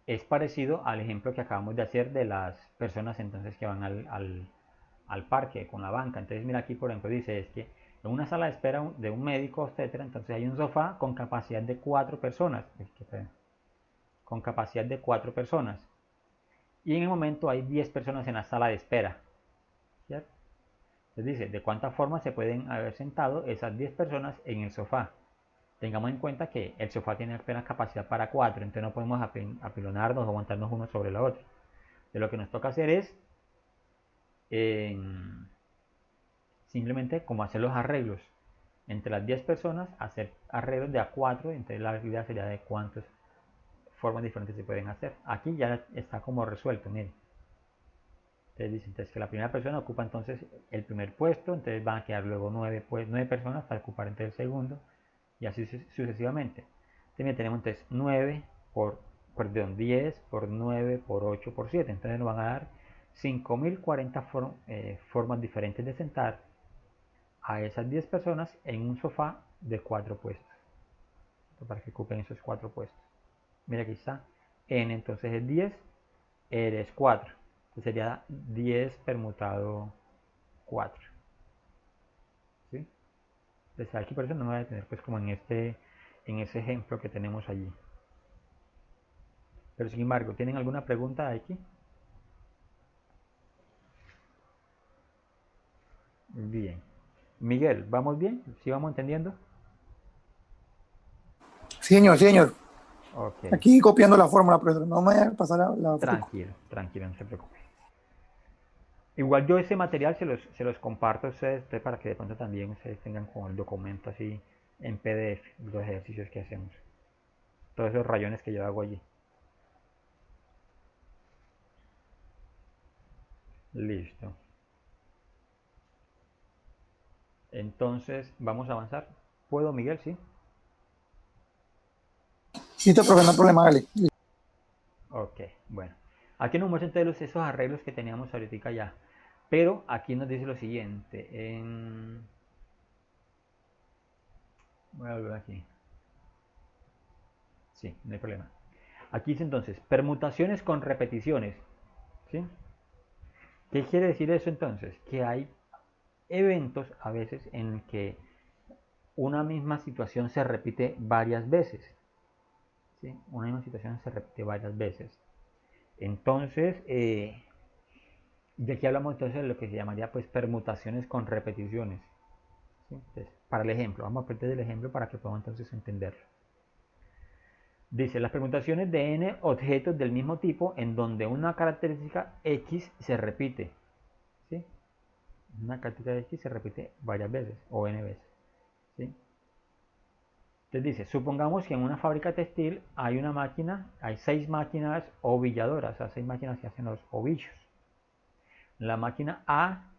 es parecido al ejemplo que acabamos de hacer de las personas entonces que van al parque con la banca. Entonces mira aquí por ejemplo dice es que en una sala de espera de un médico obstetra, entonces hay un sofá con capacidad de 4 personas, con capacidad de 4 personas, y en el momento hay 10 personas en la sala de espera, ¿cierto? Entonces dice de cuántas formas se pueden haber sentado esas 10 personas en el sofá. Tengamos en cuenta que el sofá tiene apenas capacidad para 4, entonces no podemos apilonarnos o montarnos uno sobre la otra. De lo que nos toca hacer es simplemente como hacer los arreglos entre las 10 personas, hacer arreglos de a 4, entonces la idea sería de cuántas formas diferentes se pueden hacer. Aquí ya está como resuelto, miren. Entonces dice entonces que la primera persona ocupa entonces el primer puesto, entonces van a quedar luego 9 personas para ocupar entonces el segundo, y así sucesivamente. Entonces tenemos entonces 10 por 9 por 8 por 7, entonces nos van a dar 5.040 formas diferentes de sentar a esas 10 personas en un sofá de 4 puestos, para que ocupen esos 4 puestos. Mira, aquí está n, entonces es 10, r es 4, entonces sería 10 permutado 4, ¿sí? Entonces aquí por eso no me voy a detener pues como en ese ejemplo que tenemos allí. Pero sin embargo, ¿tienen alguna pregunta aquí? Bien. Miguel, ¿vamos bien? ¿Sí vamos entendiendo? Sí, señor, sí, señor. Ok. Aquí copiando la fórmula, profesor. No me vaya a pasar la Tranquilo, tranquilo, no se preocupe. Igual yo ese material se los comparto a ustedes para que de pronto también ustedes tengan como el documento así en PDF, los ejercicios que hacemos. Todos esos rayones que yo hago allí. Listo. Entonces, vamos a avanzar. ¿Puedo, Miguel? Sí. Listo, profe, no hay problema, dale. Ok, bueno. Aquí nos muestra entonces esos arreglos que teníamos ahorita ya. Pero aquí nos dice lo siguiente. Voy a volver aquí. Sí, no hay problema. Aquí dice entonces, permutaciones con repeticiones. ¿Sí? ¿Qué quiere decir eso entonces? Que hay eventos a veces en que una misma situación se repite varias veces. ¿Sí? Una misma situación se repite varias veces. Entonces, de aquí hablamos entonces de lo que se llamaría pues permutaciones con repeticiones. ¿Sí? Entonces, para el ejemplo, vamos a partir del ejemplo para que podamos entonces entenderlo. Dice, las permutaciones de n objetos del mismo tipo en donde una característica x se repite. ¿Sí? Una característica x se repite varias veces o n veces. ¿Sí? Entonces dice, supongamos que en una fábrica textil hay una máquina, hay 6 máquinas ovilladoras, o sea, 6 máquinas que hacen los ovillos. La máquina A,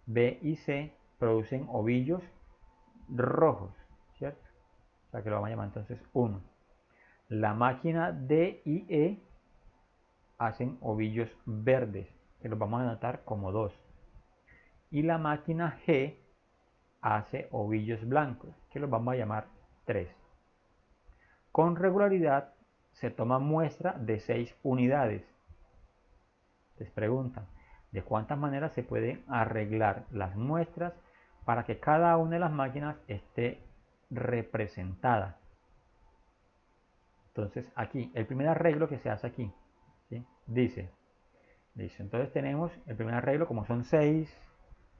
B y C producen ovillos rojos, ¿cierto? O sea que lo vamos a llamar entonces 1. La máquina D y E hacen ovillos verdes, que los vamos a anotar como 2. Y la máquina G hace ovillos blancos, que los vamos a llamar 3. Con regularidad se toma muestra de 6 unidades. Les preguntan, ¿de cuántas maneras se pueden arreglar las muestras para que cada una de las máquinas esté representada? Entonces aquí, el primer arreglo que se hace aquí, ¿sí? Dice, entonces tenemos el primer arreglo, como son 6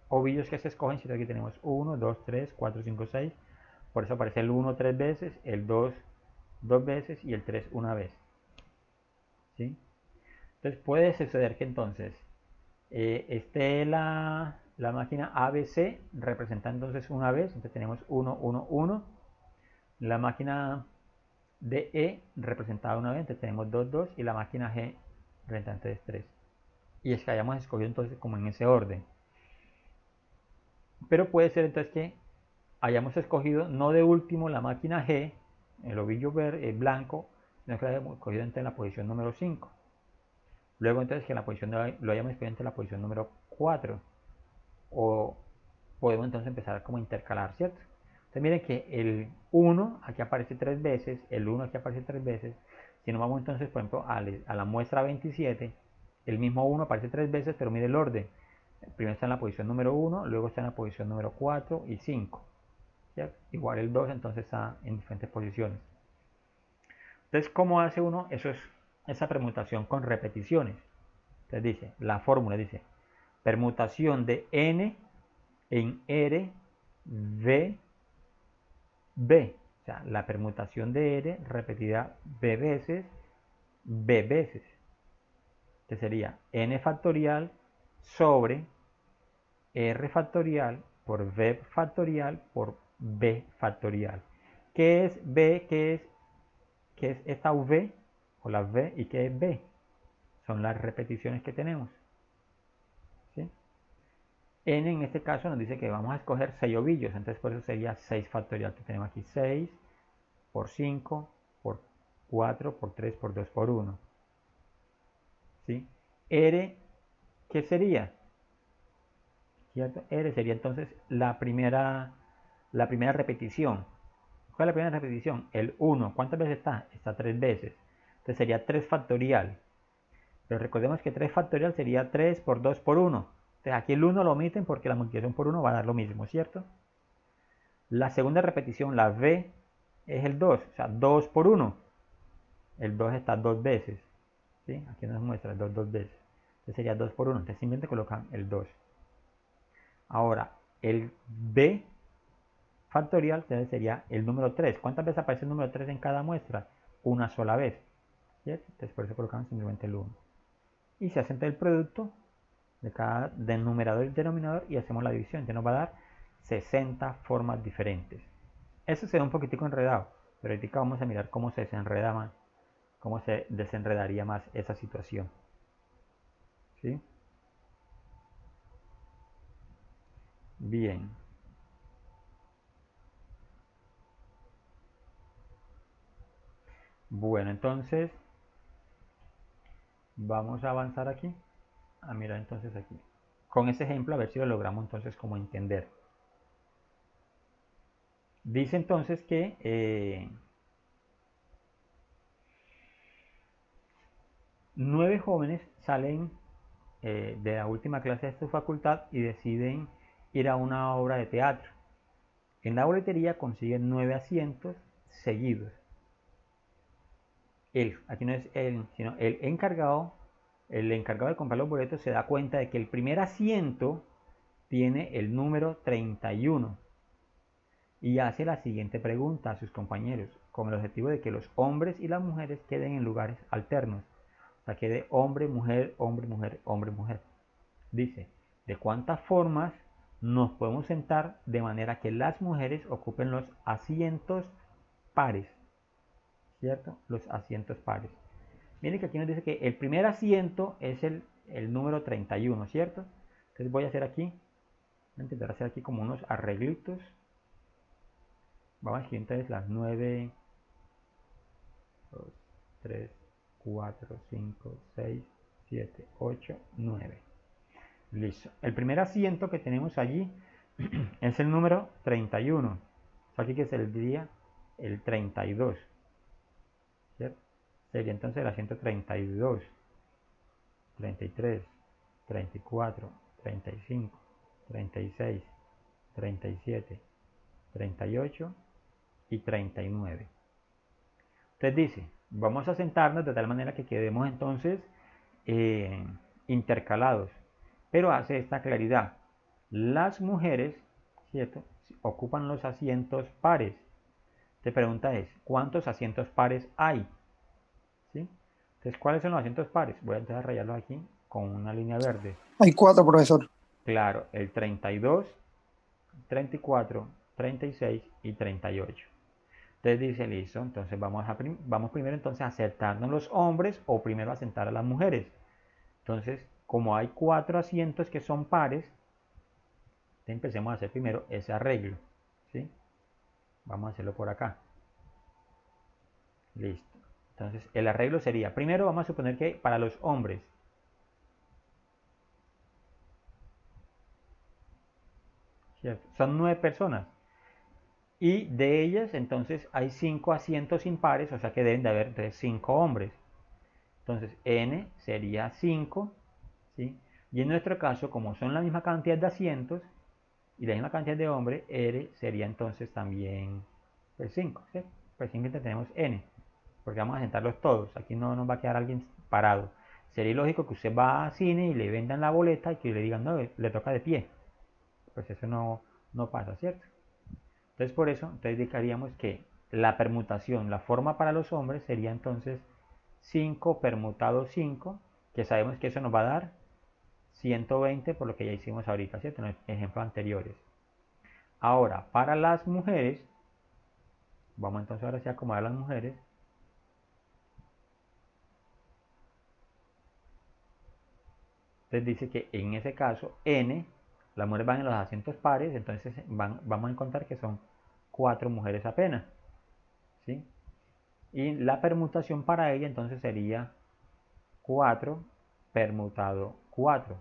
ovillos que se escogen, si aquí tenemos 1, 2, 3, 4, 5, 6, por eso aparece el 1 3 veces, el 2 2 veces y el 3 una vez. ¿Sí? Entonces puede suceder que entonces esté la máquina ABC representada entonces una vez, entonces tenemos 1, 1, 1, la máquina DE representada una vez, entonces tenemos 2, 2 y la máquina G representada entonces 3. y es que hayamos escogido entonces como en ese orden. Pero puede ser entonces que hayamos escogido no de último la máquina G, el ovillo blanco, sino que lo hayamos escogido en la posición número 5. Luego entonces que en la posición lo hayamos escogido en la posición número 4. O podemos entonces empezar como a intercalar, ¿cierto? Entonces miren que el 1 aquí aparece 3 veces, el 1 aquí aparece 3 veces. Si nos vamos entonces, por ejemplo, a la muestra 27, el mismo 1 aparece 3 veces, pero mire el orden. Primero está en la posición número 1, luego está en la posición número 4 y 5. ¿Cierto? Igual el 2 entonces está en diferentes posiciones. Entonces, ¿cómo hace uno? Eso es esa permutación con repeticiones. Entonces dice, la fórmula dice, permutación de n en R, V, B. O sea, la permutación de R repetida B veces, B veces. Que sería n factorial sobre R factorial por V factorial por B factorial. ¿Qué es B? ¿Qué es esta V o la V y qué es B? Son las repeticiones que tenemos. ¿Sí? N en este caso nos dice que vamos a escoger 6 ovillos, entonces por eso sería 6 factorial, que tenemos aquí 6 por 5 por 4 por 3 por 2 por 1. ¿Sí? R, ¿qué sería? ¿Cierto? R sería entonces la primera repetición. ¿Cuál es la primera repetición? El 1. ¿Cuántas veces está? Está 3 veces. Entonces sería 3 factorial. Pero recordemos que 3 factorial sería 3 por 2 por 1. Entonces aquí el 1 lo omiten porque la multiplicación por 1 va a dar lo mismo, ¿cierto? La segunda repetición, la V, es el 2. O sea, 2 por 1. El 2 está 2 veces. ¿Sí? Aquí nos muestra el 2 2 veces. Entonces sería 2 por 1. Entonces simplemente colocan el 2. Ahora, el B factorial entonces sería el número 3. ¿Cuántas veces aparece el número 3 en cada muestra? Una sola vez. ¿Cierto? Entonces por eso colocamos simplemente el 1. Y se hace el producto del numerador y denominador y hacemos la división. Ya nos va a dar 60 formas diferentes. Eso se ve un poquitico enredado, pero ahorita vamos a mirar cómo se desenreda más, cómo se desenredaría más esa situación. ¿Sí? Bien. Bueno, entonces vamos a avanzar aquí. A mirar entonces aquí. Con ese ejemplo a ver si lo logramos entonces como entender. Dice entonces que 9 jóvenes salen de la última clase de su facultad y deciden ir a una obra de teatro. En la boletería consiguen 9 asientos seguidos. Aquí no es él, sino el encargado de comprar los boletos se da cuenta de que el primer asiento tiene el número 31 y hace la siguiente pregunta a sus compañeros con el objetivo de que los hombres y las mujeres queden en lugares alternos. O sea, quede hombre, mujer, hombre, mujer, hombre, mujer. Dice, ¿de cuántas formas nos podemos sentar de manera que las mujeres ocupen los asientos pares? ¿Cierto? Los asientos pares. Miren que aquí nos dice que el primer asiento es el número 31, ¿cierto? Entonces voy a hacer aquí, voy a intentar hacer aquí como unos arreglitos. Vamos a escribir entonces las 9, 2, 3, 4, 5, 6, 7, 8, 9. Listo. El primer asiento que tenemos allí es el número 31. O sea, aquí que sería el 32. ¿Cierto? Sería entonces el asiento 32, 33, 34, 35, 36, 37, 38 y 39. Entonces dice, vamos a sentarnos de tal manera que quedemos entonces intercalados. Pero hace esta claridad. Las mujeres, ¿cierto?, ocupan los asientos pares. Te pregunta es, ¿cuántos asientos pares hay? ¿Sí? Entonces, ¿cuáles son los asientos pares? Voy a empezar a rayarlos aquí con una línea verde. Hay 4, profesor. Claro, el 32, 34, 36 y 38. Entonces dice, listo, entonces vamos primero entonces a sentarnos los hombres o primero a sentar a las mujeres. Entonces, como hay 4 asientos que son pares, empecemos a hacer primero ese arreglo, ¿sí? Vamos a hacerlo por acá. Listo. Entonces el arreglo sería, primero vamos a suponer que para los hombres, ¿cierto?, son 9 personas. Y de ellas entonces hay 5 asientos impares, o sea que deben de haber 5 hombres. Entonces n sería 5, ¿sí? Y en nuestro caso, como son la misma cantidad de asientos y la misma cantidad de hombres, r sería entonces también pues 5, ¿sí? Pues simplemente tenemos n, porque vamos a sentarlos todos. Aquí no nos va a quedar alguien parado. Sería lógico que usted va a cine y le vendan la boleta y que le digan, no, le toca de pie. Pues eso no pasa, ¿cierto? Entonces por eso, entonces indicaríamos que la permutación, la forma para los hombres sería entonces 5 permutado 5, que sabemos que eso nos va a dar 120 por lo que ya hicimos ahorita, ¿cierto? En los ejemplos anteriores. Ahora, para las mujeres, vamos entonces ahora sí a acomodar las mujeres. Entonces dice que en ese caso n, las mujeres van en los asientos pares, entonces vamos a encontrar que son 4 mujeres apenas, ¿sí? Y la permutación para ella entonces sería 4 permutado 4,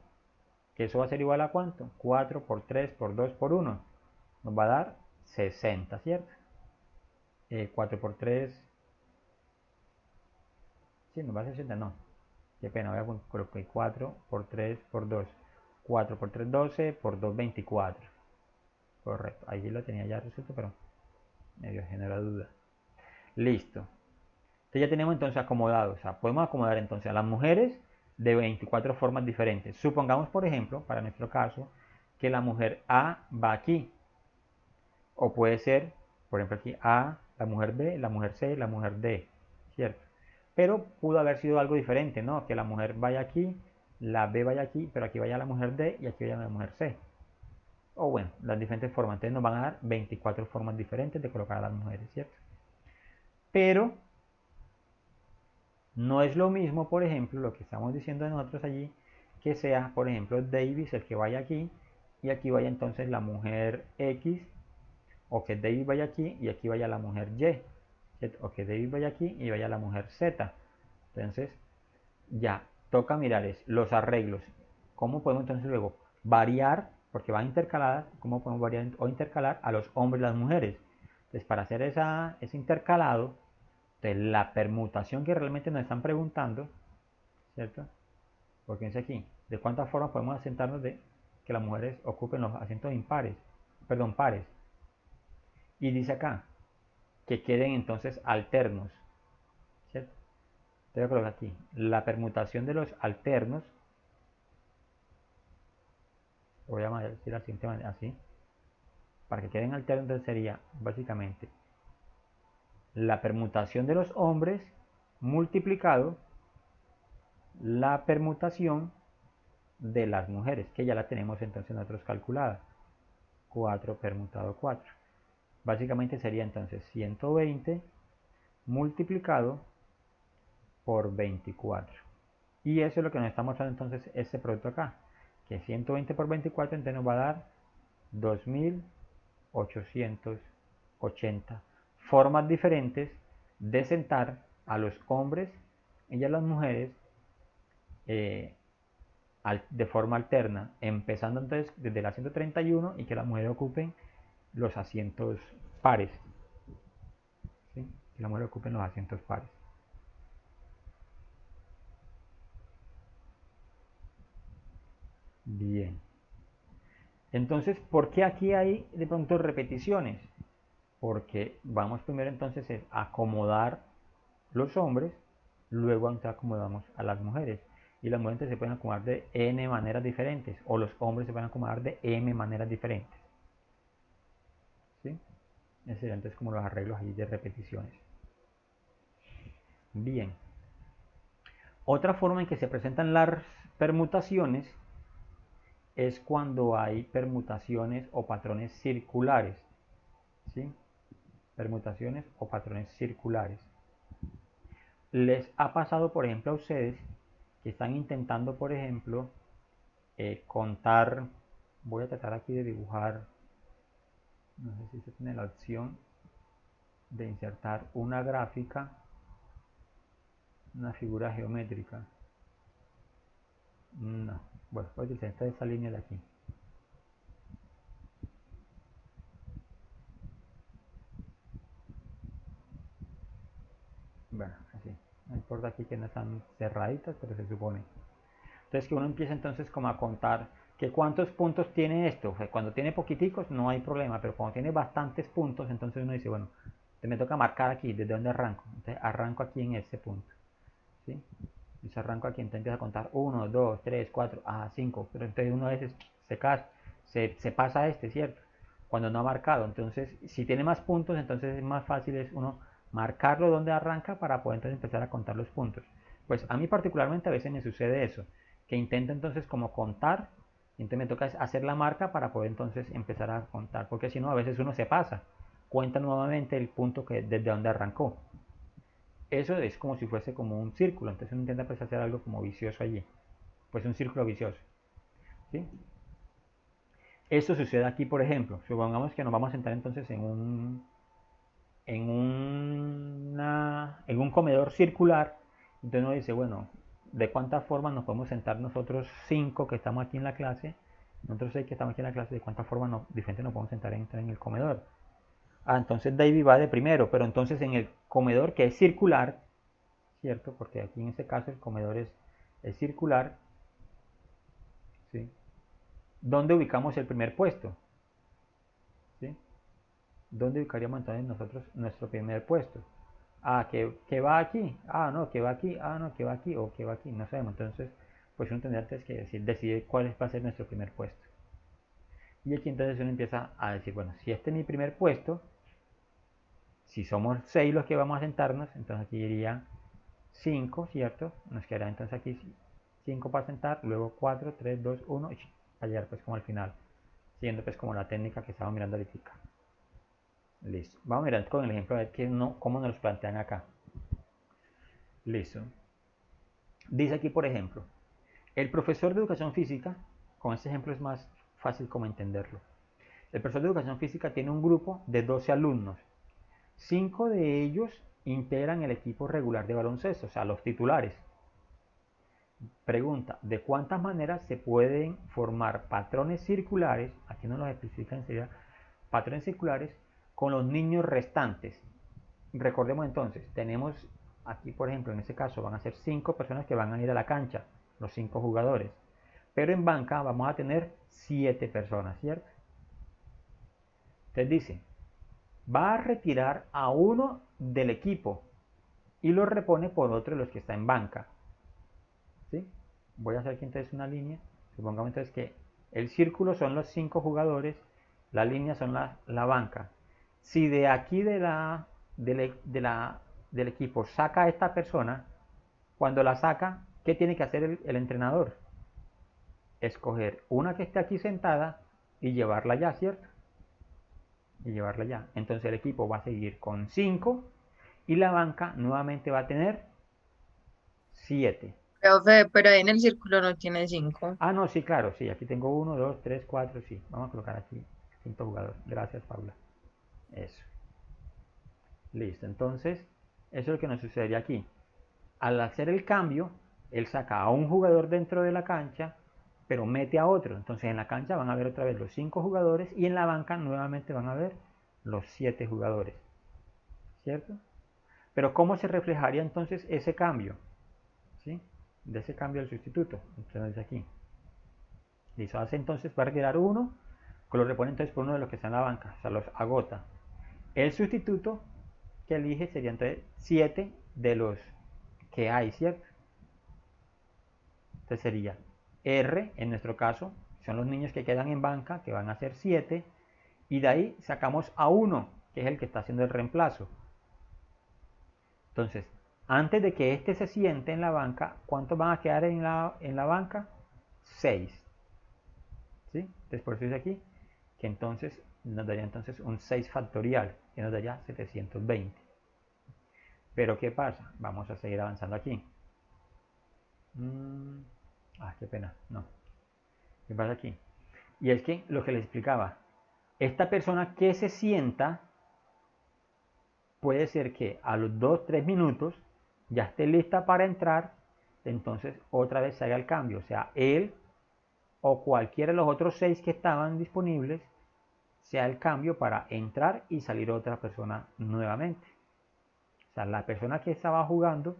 que eso va a ser igual a ¿cuánto? 4 por 3 por 2 por 1, nos va a dar 60, ¿cierto? 4 por 3, sí, nos va a dar 60, no, qué pena, voy a colocar 4 por 3 por 2, 4 por 3, 12, por 2, 24, correcto, ahí lo tenía ya resuelto, pero medio genera duda. Listo, entonces ya tenemos entonces acomodado, o sea, podemos acomodar entonces a las mujeres de 24 formas diferentes. Supongamos, por ejemplo, para nuestro caso, que la mujer A va aquí, o puede ser, por ejemplo, aquí A, la mujer B, la mujer C, la mujer D, ¿cierto? Pero pudo haber sido algo diferente, ¿no? Que la mujer vaya aquí, la B vaya aquí, pero aquí vaya la mujer D y aquí vaya la mujer C. O bueno, las diferentes formas. Entonces nos van a dar 24 formas diferentes de colocar a las mujeres, ¿cierto? Pero no es lo mismo, por ejemplo, lo que estamos diciendo nosotros allí, que sea, por ejemplo, Davis el que vaya aquí y aquí vaya entonces la mujer X, o que David vaya aquí y aquí vaya la mujer Y, ¿cierto? O que David vaya aquí y vaya la mujer Z. Entonces, ya toca mirar los arreglos. ¿Cómo podemos entonces luego variar, porque van intercaladas, cómo podemos variar o intercalar a los hombres y las mujeres? Entonces, para hacer ese intercalado, entonces, la permutación que realmente nos están preguntando, ¿cierto? Porque dice aquí, ¿de cuántas formas podemos asentarnos de que las mujeres ocupen los asientos impares? Perdón, pares. Y dice acá, que queden entonces alternos, ¿cierto? Te voy a colocar aquí, la permutación de los alternos, lo voy a decir así, así, para que queden alternos, entonces sería básicamente la permutación de los hombres multiplicado la permutación de las mujeres, que ya la tenemos entonces nosotros calculada, 4 permutado 4. Básicamente sería entonces 120 multiplicado por 24. Y eso es lo que nos está mostrando entonces este producto acá, que 120 por 24 entonces nos va a dar 2880 formas diferentes de sentar a los hombres y a las mujeres de forma alterna, empezando entonces desde el asiento 31 y que las mujeres ocupen los asientos pares, ¿sí? Que las mujeres ocupen los asientos pares. Bien. Entonces, ¿por qué aquí hay de pronto repeticiones? Porque vamos primero entonces a acomodar los hombres, luego acomodamos a las mujeres. Y las mujeres se pueden acomodar de n maneras diferentes, o los hombres se pueden acomodar de m maneras diferentes. ¿Sí? Ese serían entonces como los arreglos ahí de repeticiones. Bien. Otra forma en que se presentan las permutaciones es cuando hay permutaciones o patrones circulares, ¿sí? Permutaciones o patrones circulares. Les ha pasado, por ejemplo, a ustedes que están intentando, por ejemplo, contar. Voy a tratar aquí de dibujar, no sé si se tiene la opción de insertar una gráfica, una figura geométrica. No, bueno, voy a utilizar esta línea de aquí. Bueno, así. No importa aquí que no están cerraditas, pero se supone. Entonces que uno empieza entonces como a contar que cuántos puntos tiene esto. O sea, cuando tiene poquiticos no hay problema, pero cuando tiene bastantes puntos, entonces uno dice, bueno, me toca marcar aquí, ¿desde dónde arranco? Entonces arranco aquí en este punto. ¿Sí? Entonces arranco aquí, entonces empiezo a contar 1, 2, 3, 4, 5. Pero entonces uno a veces se pasa a este, ¿cierto? Cuando no ha marcado. Entonces, si tiene más puntos, entonces es más fácil es uno marcarlo donde arranca para poder entonces empezar a contar los puntos. Pues a mí particularmente a veces me sucede eso, que intento entonces como contar, y entonces me toca hacer la marca para poder entonces empezar a contar, porque si no a veces uno se pasa, cuenta nuevamente el punto que desde donde arrancó. Eso es como si fuese como un círculo, entonces uno intenta pues hacer algo como vicioso allí, pues un círculo vicioso, ¿sí? Esto sucede aquí, por ejemplo, supongamos que nos vamos a sentar entonces en un comedor circular. Entonces uno dice, bueno, ¿de cuántas formas nos podemos sentar nosotros 5 que estamos aquí en la clase? Nosotros 6 que estamos aquí en la clase, ¿de cuántas formas diferentes nos podemos sentar en el comedor? Entonces David va de primero, pero entonces en el comedor que es circular, ¿cierto? Porque aquí en este caso el comedor es circular, ¿sí? ¿Dónde ubicamos el primer puesto? ¿Sí? ¿Dónde ubicaríamos entonces nosotros nuestro primer puesto? Que va aquí, no, que va aquí, no, que va aquí, o que va aquí, no sabemos. Entonces, pues uno tendría que decidir cuál va a ser nuestro primer puesto. Y aquí entonces uno empieza a decir, bueno, si este es mi primer puesto, si somos 6 los que vamos a sentarnos, entonces aquí iría 5, ¿cierto? Nos quedará entonces aquí 5 para sentar, luego 4, 3, 2, 1, para llegar pues como al final, siguiendo pues como la técnica que estamos mirando ahorita. Listo. Vamos a mirar con el ejemplo a ver cómo nos los plantean acá. Listo. Dice aquí, por ejemplo, el profesor de educación física, con este ejemplo es más fácil como entenderlo. El profesor de educación física tiene un grupo de 12 alumnos. 5 de ellos integran el equipo regular de baloncesto, o sea, los titulares. Pregunta, ¿de cuántas maneras se pueden formar patrones circulares? Aquí no los especifica enseguida. Patrones circulares con los niños restantes. Recordemos entonces, tenemos aquí, por ejemplo, en este caso van a ser 5 personas que van a ir a la cancha, los 5 jugadores. Pero en banca vamos a tener 7 personas, ¿cierto? Entonces dice, va a retirar a uno del equipo y lo repone por otro de los que está en banca. ¿Sí? Voy a hacer aquí entonces una línea. Supongamos entonces que el círculo son los 5 jugadores, la línea son la banca. Si de aquí del equipo saca a esta persona, cuando la saca, ¿qué tiene que hacer el entrenador? Escoger una que esté aquí sentada y llevarla allá, ¿cierto? Y llevarla allá. Entonces el equipo va a seguir con 5 y la banca nuevamente va a tener 7. Profe, pero en el círculo no tiene 5. No, sí, claro, sí. Aquí tengo 1, 2, 3, 4, sí. Vamos a colocar aquí 5 jugadores. Gracias, Paula. Eso. Listo. Entonces, eso es lo que nos sucedería aquí. Al hacer el cambio, él saca a un jugador dentro de la cancha, pero mete a otro. Entonces, en la cancha van a ver otra vez los 5 jugadores y en la banca nuevamente van a ver los 7 jugadores. ¿Cierto? Pero ¿cómo se reflejaría entonces ese cambio? ¿Sí? De ese cambio del sustituto. Entonces, aquí. Listo, hace entonces, va a retirar uno, que lo repone entonces por uno de los que está en la banca, o sea, los agota. El sustituto que elige sería entonces 7 de los que hay, ¿cierto? Entonces sería R, en nuestro caso, son los niños que quedan en banca, que van a ser 7, y de ahí sacamos a 1, que es el que está haciendo el reemplazo. Entonces, antes de que este se siente en la banca, ¿cuántos van a quedar en la banca? 6. ¿Sí? Entonces por eso dice aquí que entonces nos daría entonces un 6 factorial, que nos daría 720. Pero ¿qué pasa? Vamos a seguir avanzando aquí. Qué pena, no. ¿Qué pasa aquí? Y es que lo que les explicaba, esta persona que se sienta, puede ser que a los 2-3 minutos ya esté lista para entrar, entonces otra vez se haga el cambio, o sea, él o cualquiera de los otros 6 que estaban disponibles, sea el cambio para entrar y salir otra persona nuevamente. O sea, la persona que estaba jugando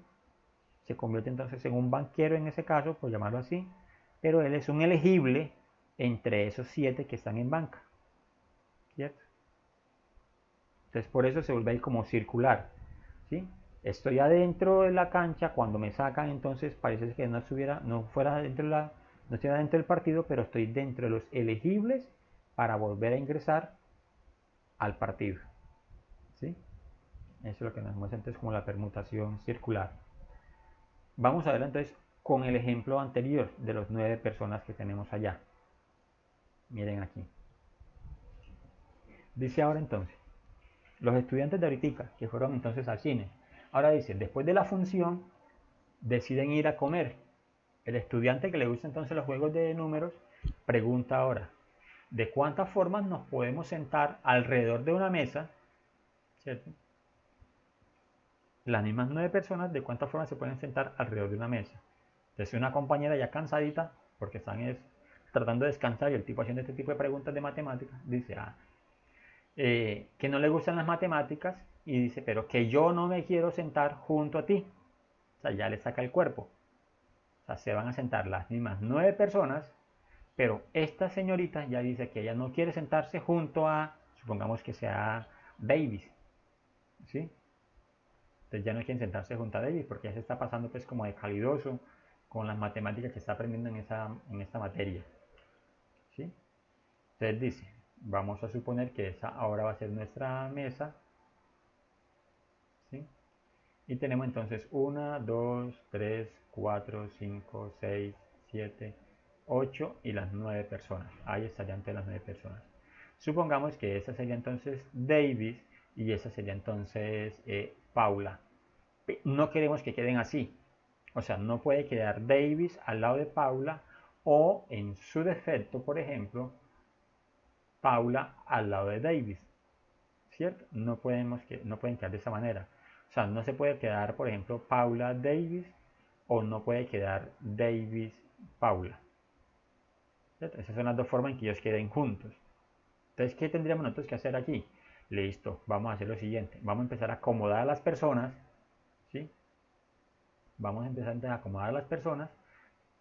se convierte entonces en un banquero en ese caso, por llamarlo así, pero él es un elegible entre esos 7 que están en banca, ¿cierto? Entonces por eso se vuelve ahí como circular, ¿sí? Estoy adentro de la cancha, cuando me sacan entonces parece que no estuviera dentro del partido, pero estoy dentro de los elegibles para volver a ingresar al partido, ¿sí? Eso es lo que nos muestra entonces como la permutación circular. Vamos a ver entonces con el ejemplo anterior de los 9 personas que tenemos allá. Miren aquí. Dice ahora entonces, los estudiantes de ahorita que fueron entonces al cine. Ahora dice, después de la función, deciden ir a comer. El estudiante que le gusta entonces los juegos de números, pregunta ahora, ¿de cuántas formas nos podemos sentar alrededor de una mesa? ¿Cierto? Las mismas 9 personas, ¿de cuántas formas se pueden sentar alrededor de una mesa? Entonces una compañera ya cansadita, porque están tratando de descansar y el tipo haciendo este tipo de preguntas de matemáticas, dice, que no le gustan las matemáticas y dice, pero que yo no me quiero sentar junto a ti. O sea, ya le saca el cuerpo. O sea, se van a sentar las mismas 9 personas, pero esta señorita ya dice que ella no quiere sentarse junto a, supongamos que sea Davis, ¿sí? Entonces ya no quieren sentarse junto a Davis porque ya se está pasando pues como de calidoso con las matemáticas que está aprendiendo en esta materia, ¿sí? Entonces dice, vamos a suponer que esa ahora va a ser nuestra mesa, ¿sí? Y tenemos entonces 1, 2, 3, 4, 5, 6, 7, 8 y las 9 personas. Ahí estarían todas las 9 personas. Supongamos que esa sería entonces Davis y esa sería entonces Paula. No queremos que queden así. O sea, no puede quedar Davis al lado de Paula o en su defecto, por ejemplo, Paula al lado de Davis. ¿Cierto? No pueden quedar de esa manera. O sea, no se puede quedar, por ejemplo, Paula Davis o no puede quedar Davis Paula. ¿Cierto? Esas son las dos formas en que ellos queden juntos. Entonces, ¿qué tendríamos nosotros que hacer aquí? Listo, vamos a hacer lo siguiente. Vamos a empezar a acomodar a las personas, ¿sí? Vamos a empezar a acomodar a las personas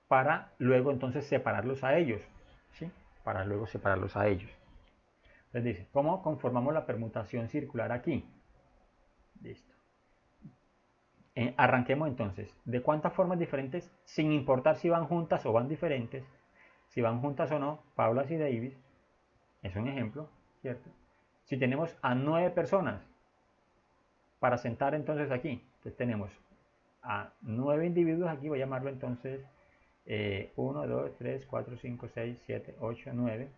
para luego entonces separarlos a ellos, ¿sí? Para luego separarlos a ellos. Entonces dice, ¿cómo conformamos la permutación circular aquí? Listo. Arranquemos entonces. ¿De cuántas formas diferentes, sin importar si van juntas o van diferentes, si van juntas o no, Paula y Davis, es un ejemplo, ¿cierto? Si tenemos a 9 personas para sentar entonces aquí, entonces tenemos a 9 individuos aquí, voy a llamarlo entonces 1, 2, 3, 4, 5, 6, 7, 8, 9.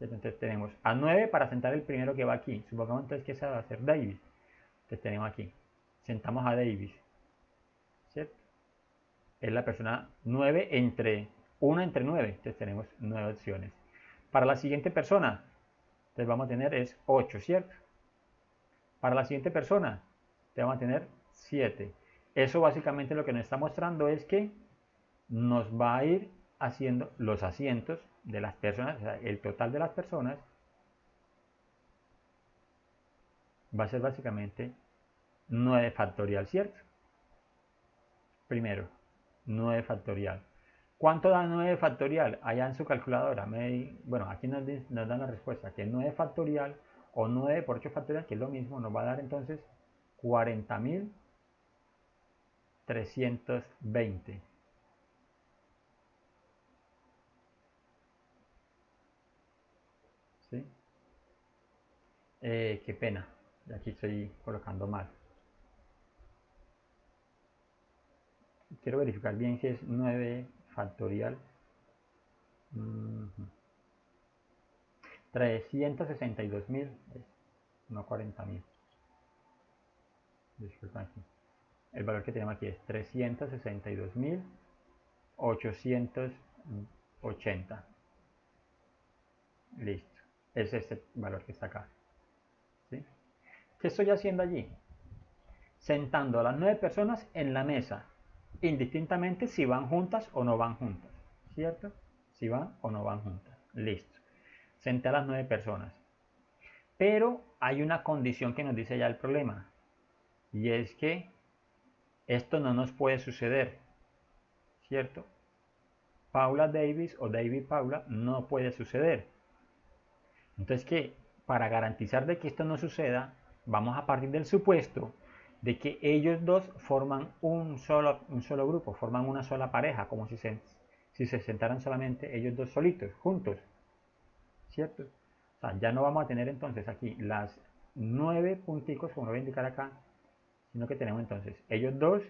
Entonces tenemos a 9 para sentar el primero que va aquí. Supongamos entonces que ese va a ser Davis. Entonces tenemos aquí, sentamos a Davis, ¿cierto? Es la persona 9 entre 1 entre 9. Entonces tenemos 9 opciones. Para la siguiente persona, entonces vamos a tener es 8, ¿cierto? Para la siguiente persona, entonces vamos a tener 7. Eso básicamente lo que nos está mostrando es que nos va a ir haciendo los asientos de las personas, o sea, el total de las personas va a ser básicamente 9 factorial, ¿cierto? Primero, 9 factorial. ¿Cuánto da 9 factorial? Allá en su calculadora. Bueno, aquí nos dan la respuesta, que 9 factorial o 9 por 8 factorial, que es lo mismo, nos va a dar entonces 40.320. ¿Sí? Qué pena, aquí estoy colocando mal. Quiero verificar bien si es 9 factorial. 362.000, no 40.000. Disculpa aquí. El valor que tenemos aquí es 362.000 880. Listo. Es este valor que está acá. ¿Sí? ¿Qué estoy haciendo allí? Sentando a las 9 personas en la mesa, indistintamente si van juntas o no van juntas. ¿Cierto? Si van o no van juntas. Listo. Senté a las 9 personas. Pero hay una condición que nos dice ya el problema. Y es que esto no nos puede suceder. ¿Cierto? Paula Davis o David Paula no puede suceder. Entonces, que para garantizar de que esto no suceda, vamos a partir del supuesto de que ellos dos forman un solo grupo, forman una sola pareja, como si se sentaran solamente ellos dos solitos, juntos. ¿Cierto? O sea, ya no vamos a tener entonces aquí las 9 punticos, como lo voy a indicar acá, sino que tenemos entonces ellos dos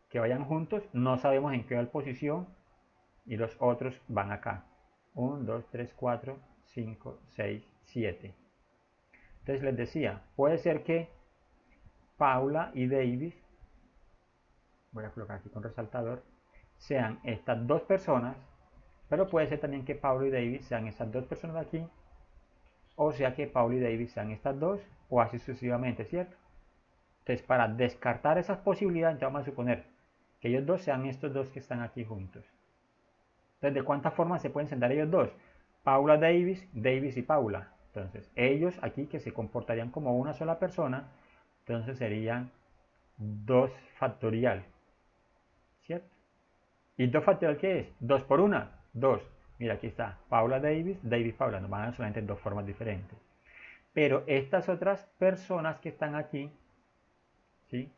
que vayan juntos, no sabemos en qué posición, y los otros van acá. 1, 2, 3, 4, 5, 6, 7. Entonces les decía, puede ser que Paula y Davis, voy a colocar aquí con resaltador, sean estas dos personas, pero puede ser también que Paula y Davis sean estas dos personas de aquí, o sea que Paula y Davis sean estas dos, o así sucesivamente, ¿cierto? Entonces, para descartar esas posibilidades, vamos a suponer que ellos dos sean estos dos que están aquí juntos. Entonces, ¿de cuántas formas se pueden sentar ellos dos? Paula Davis, Davis y Paula. Entonces, ellos aquí que se comportarían como una sola persona, entonces serían 2 factorial. ¿Cierto? ¿Y 2 factorial qué es? 2 por 1, 2. Mira, aquí está. Paula Davis, Davis Paula. Nos van a dar solamente dos formas diferentes. Pero estas otras personas que están aquí, ¿sí?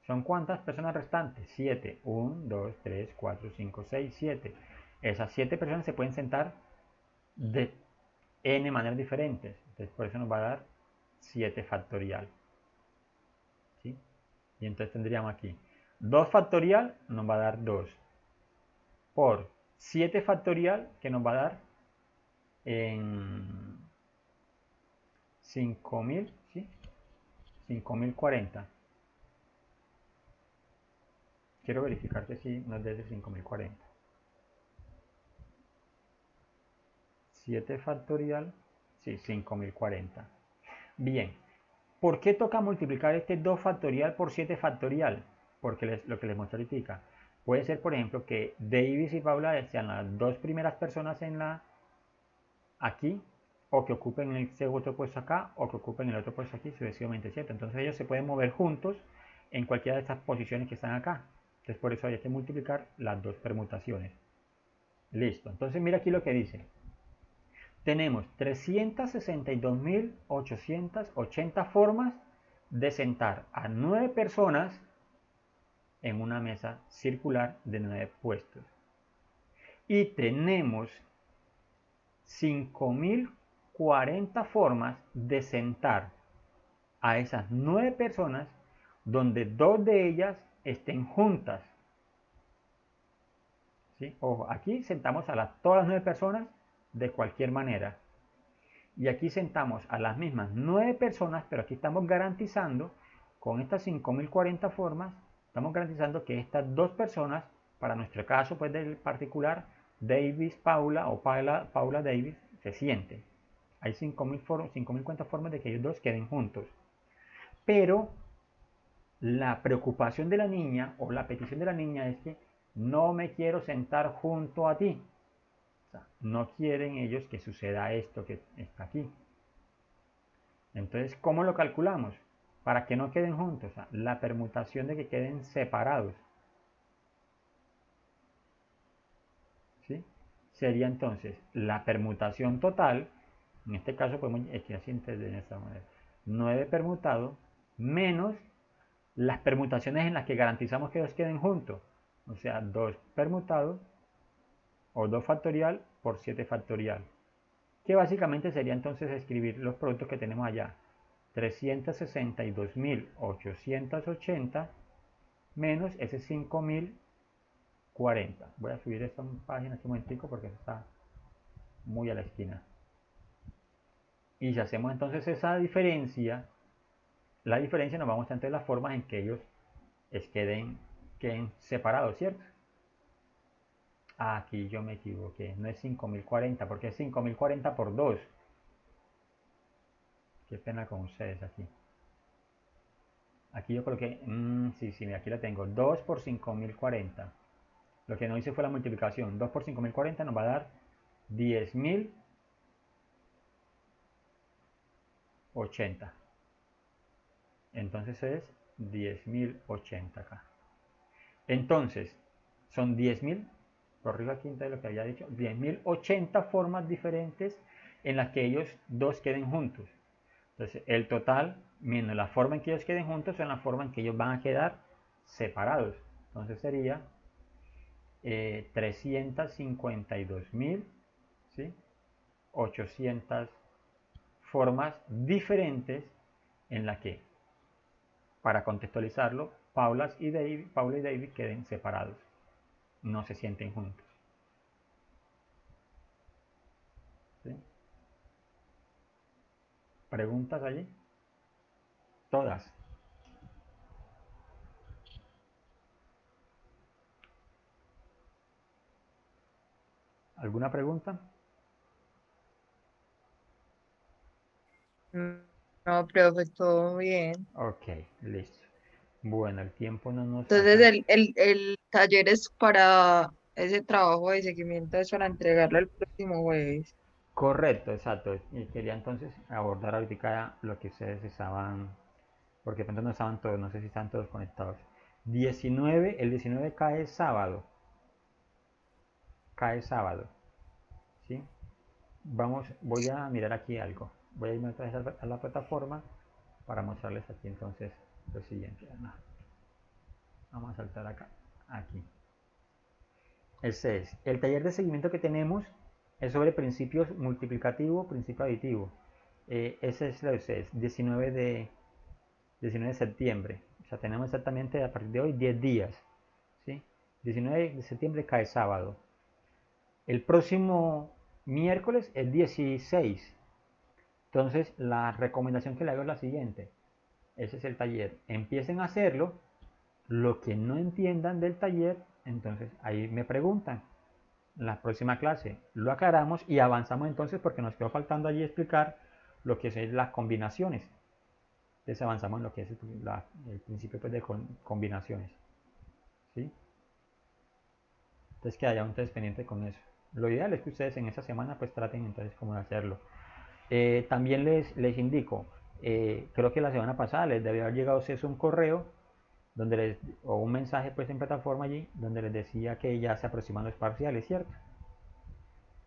¿Son cuántas personas restantes? 7. 1, 2, 3, 4, 5, 6, 7. Esas 7 personas se pueden sentar de n maneras diferentes. Entonces, por eso nos va a dar 7 factorial. ¿Sí? Y entonces tendríamos aquí 2 factorial nos va a dar 2 por 7 factorial que nos va a dar en 5000, ¿sí? 5040. Quiero verificar que sí nos dé 5040. 7 factorial, sí, 5040. Bien, ¿por qué toca multiplicar este 2 factorial por 7 factorial? Porque lo que les muestro ahorita. Puede ser, por ejemplo, que Davis y Paula sean las dos primeras personas en aquí, o que ocupen el segundo puesto acá, o que ocupen el otro puesto aquí, sucesivamente, ¿cierto? Entonces ellos se pueden mover juntos en cualquiera de estas posiciones que están acá. Entonces por eso hay que multiplicar las dos permutaciones. Listo. Entonces mira aquí lo que dice. Tenemos 362.880 formas de sentar a 9 personas en una mesa circular de 9 puestos. Y tenemos 5.040 formas de sentar a esas 9 personas donde 2 de ellas estén juntas. ¿Sí? Ojo, aquí sentamos a todas las 9 personas de cualquier manera. Y aquí sentamos a las mismas 9 personas, pero aquí estamos garantizando, con estas 5.040 formas, estamos garantizando que estas dos personas, para nuestro caso pues del particular, Davis Paula o Paula Davis, se sienten. Hay 5.040 formas de que ellos dos queden juntos. Pero la preocupación de la niña o la petición de la niña es que no me quiero sentar junto a ti. O sea, no quieren ellos que suceda esto que está aquí. Entonces, ¿cómo lo calculamos? Para que no queden juntos. O sea, la permutación de que queden separados. ¿Sí? Sería entonces la permutación total. En este caso podemos escribir así de esta manera. 9 permutado menos las permutaciones en las que garantizamos que dos queden juntos. O sea, 2 permutado o 2 factorial por 7 factorial. Que básicamente sería entonces escribir los productos que tenemos allá. 362.880 menos ese 5.040. Voy a subir esta página aquí un momentico porque está muy a la esquina. Y si hacemos entonces esa diferencia, la diferencia nos va a mostrar entonces las formas en que ellos queden separados, ¿cierto? Aquí yo me equivoqué, no es 5040, porque es 5040 por 2. Qué pena con ustedes aquí. Aquí yo coloqué, sí, mira, aquí la tengo, 2 por 5040. Lo que no hice fue la multiplicación. 2 por 5040 nos va a dar 10.080. Entonces es 10.080 acá. Entonces, son 10.000, por arriba aquí entonces lo que había dicho, 10.080 formas diferentes en las que ellos dos queden juntos. Entonces, el total, menos la forma en que ellos queden juntos, son la forma en que ellos van a quedar separados. Entonces sería 352.000, ¿sí? 800 formas diferentes en las que, para contextualizarlo, Paula y David queden separados, no se sienten juntos. ¿Sí? ¿Preguntas allí? Todas. ¿Alguna pregunta? No, profe, todo bien. Ok, listo. Bueno, el tiempo no nos Entonces, alcanza. el taller es para ese trabajo de seguimiento, es para entregarlo el próximo jueves. Correcto, exacto. Y quería entonces abordar ahorita lo que ustedes estaban, porque de pronto no estaban todos, no sé si están todos conectados. El 19 cae sábado, ¿sí? Voy a mirar aquí algo. Voy a irme otra vez a la plataforma para mostrarles aquí entonces lo siguiente. Vamos a saltar acá, aquí. Ese es. El taller de seguimiento que tenemos es sobre principios multiplicativo, principio aditivo. Ese es lo de ustedes, 19 de septiembre. O sea, tenemos exactamente a partir de hoy 10 días. ¿Sí? 19 de septiembre cae sábado. El próximo miércoles es 16. Entonces, la recomendación que le hago es la siguiente. Ese es el taller. Empiecen a hacerlo. Lo que no entiendan del taller, entonces ahí me preguntan. La próxima clase lo aclaramos y avanzamos entonces porque nos quedó faltando allí explicar lo que son las combinaciones. Entonces avanzamos en lo que es el principio pues, de combinaciones. ¿Sí? Entonces queda entonces pendiente con eso. Lo ideal es que ustedes en esta semana pues traten entonces como de hacerlo. También les indico, creo que la semana pasada les debe haber llegado a ustedes un correo o un mensaje pues en plataforma allí donde les decía que ya se aproximan los parciales, ¿cierto?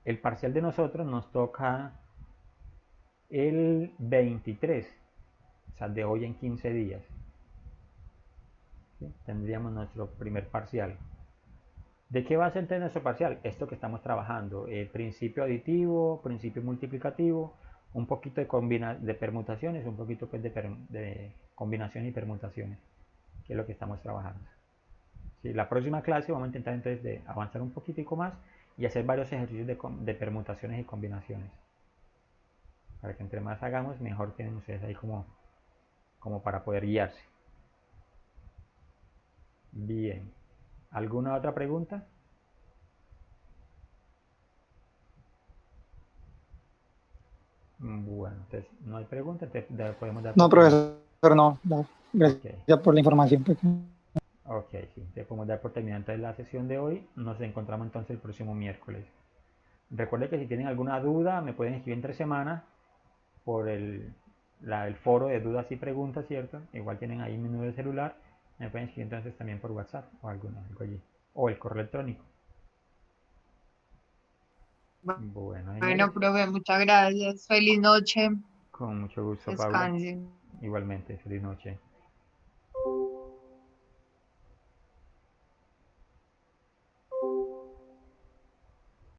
El parcial de nosotros nos toca el 23, o sea, de hoy en 15 días. ¿Sí? Tendríamos nuestro primer parcial. ¿De qué va a ser nuestro parcial? Esto que estamos trabajando, principio aditivo, principio multiplicativo, un poquito de permutaciones, un poquito pues, de combinaciones y permutaciones, que es lo que estamos trabajando. ¿Sí? La próxima clase vamos a intentar entonces de avanzar un poquitico más y hacer varios ejercicios de permutaciones y combinaciones. Para que entre más hagamos, mejor tienen ustedes ahí como para poder guiarse. Bien. ¿Alguna otra pregunta? Bueno, entonces no hay pregunta, podemos dar por No, profesor, no. Gracias Ok, por la información. Pues. ok, sí, te podemos dar por terminada entonces la sesión de hoy. Nos encontramos entonces el próximo miércoles. Recuerden que si tienen alguna duda, me pueden escribir entre semana por el foro de dudas y preguntas, ¿cierto? Igual tienen ahí mi número de celular. Me pueden escribir entonces también por WhatsApp o algo allí. O el correo electrónico. Bueno, señores, Bueno, profe, muchas gracias. Feliz noche. con mucho gusto, Paula. Descansen. Igualmente, feliz noche.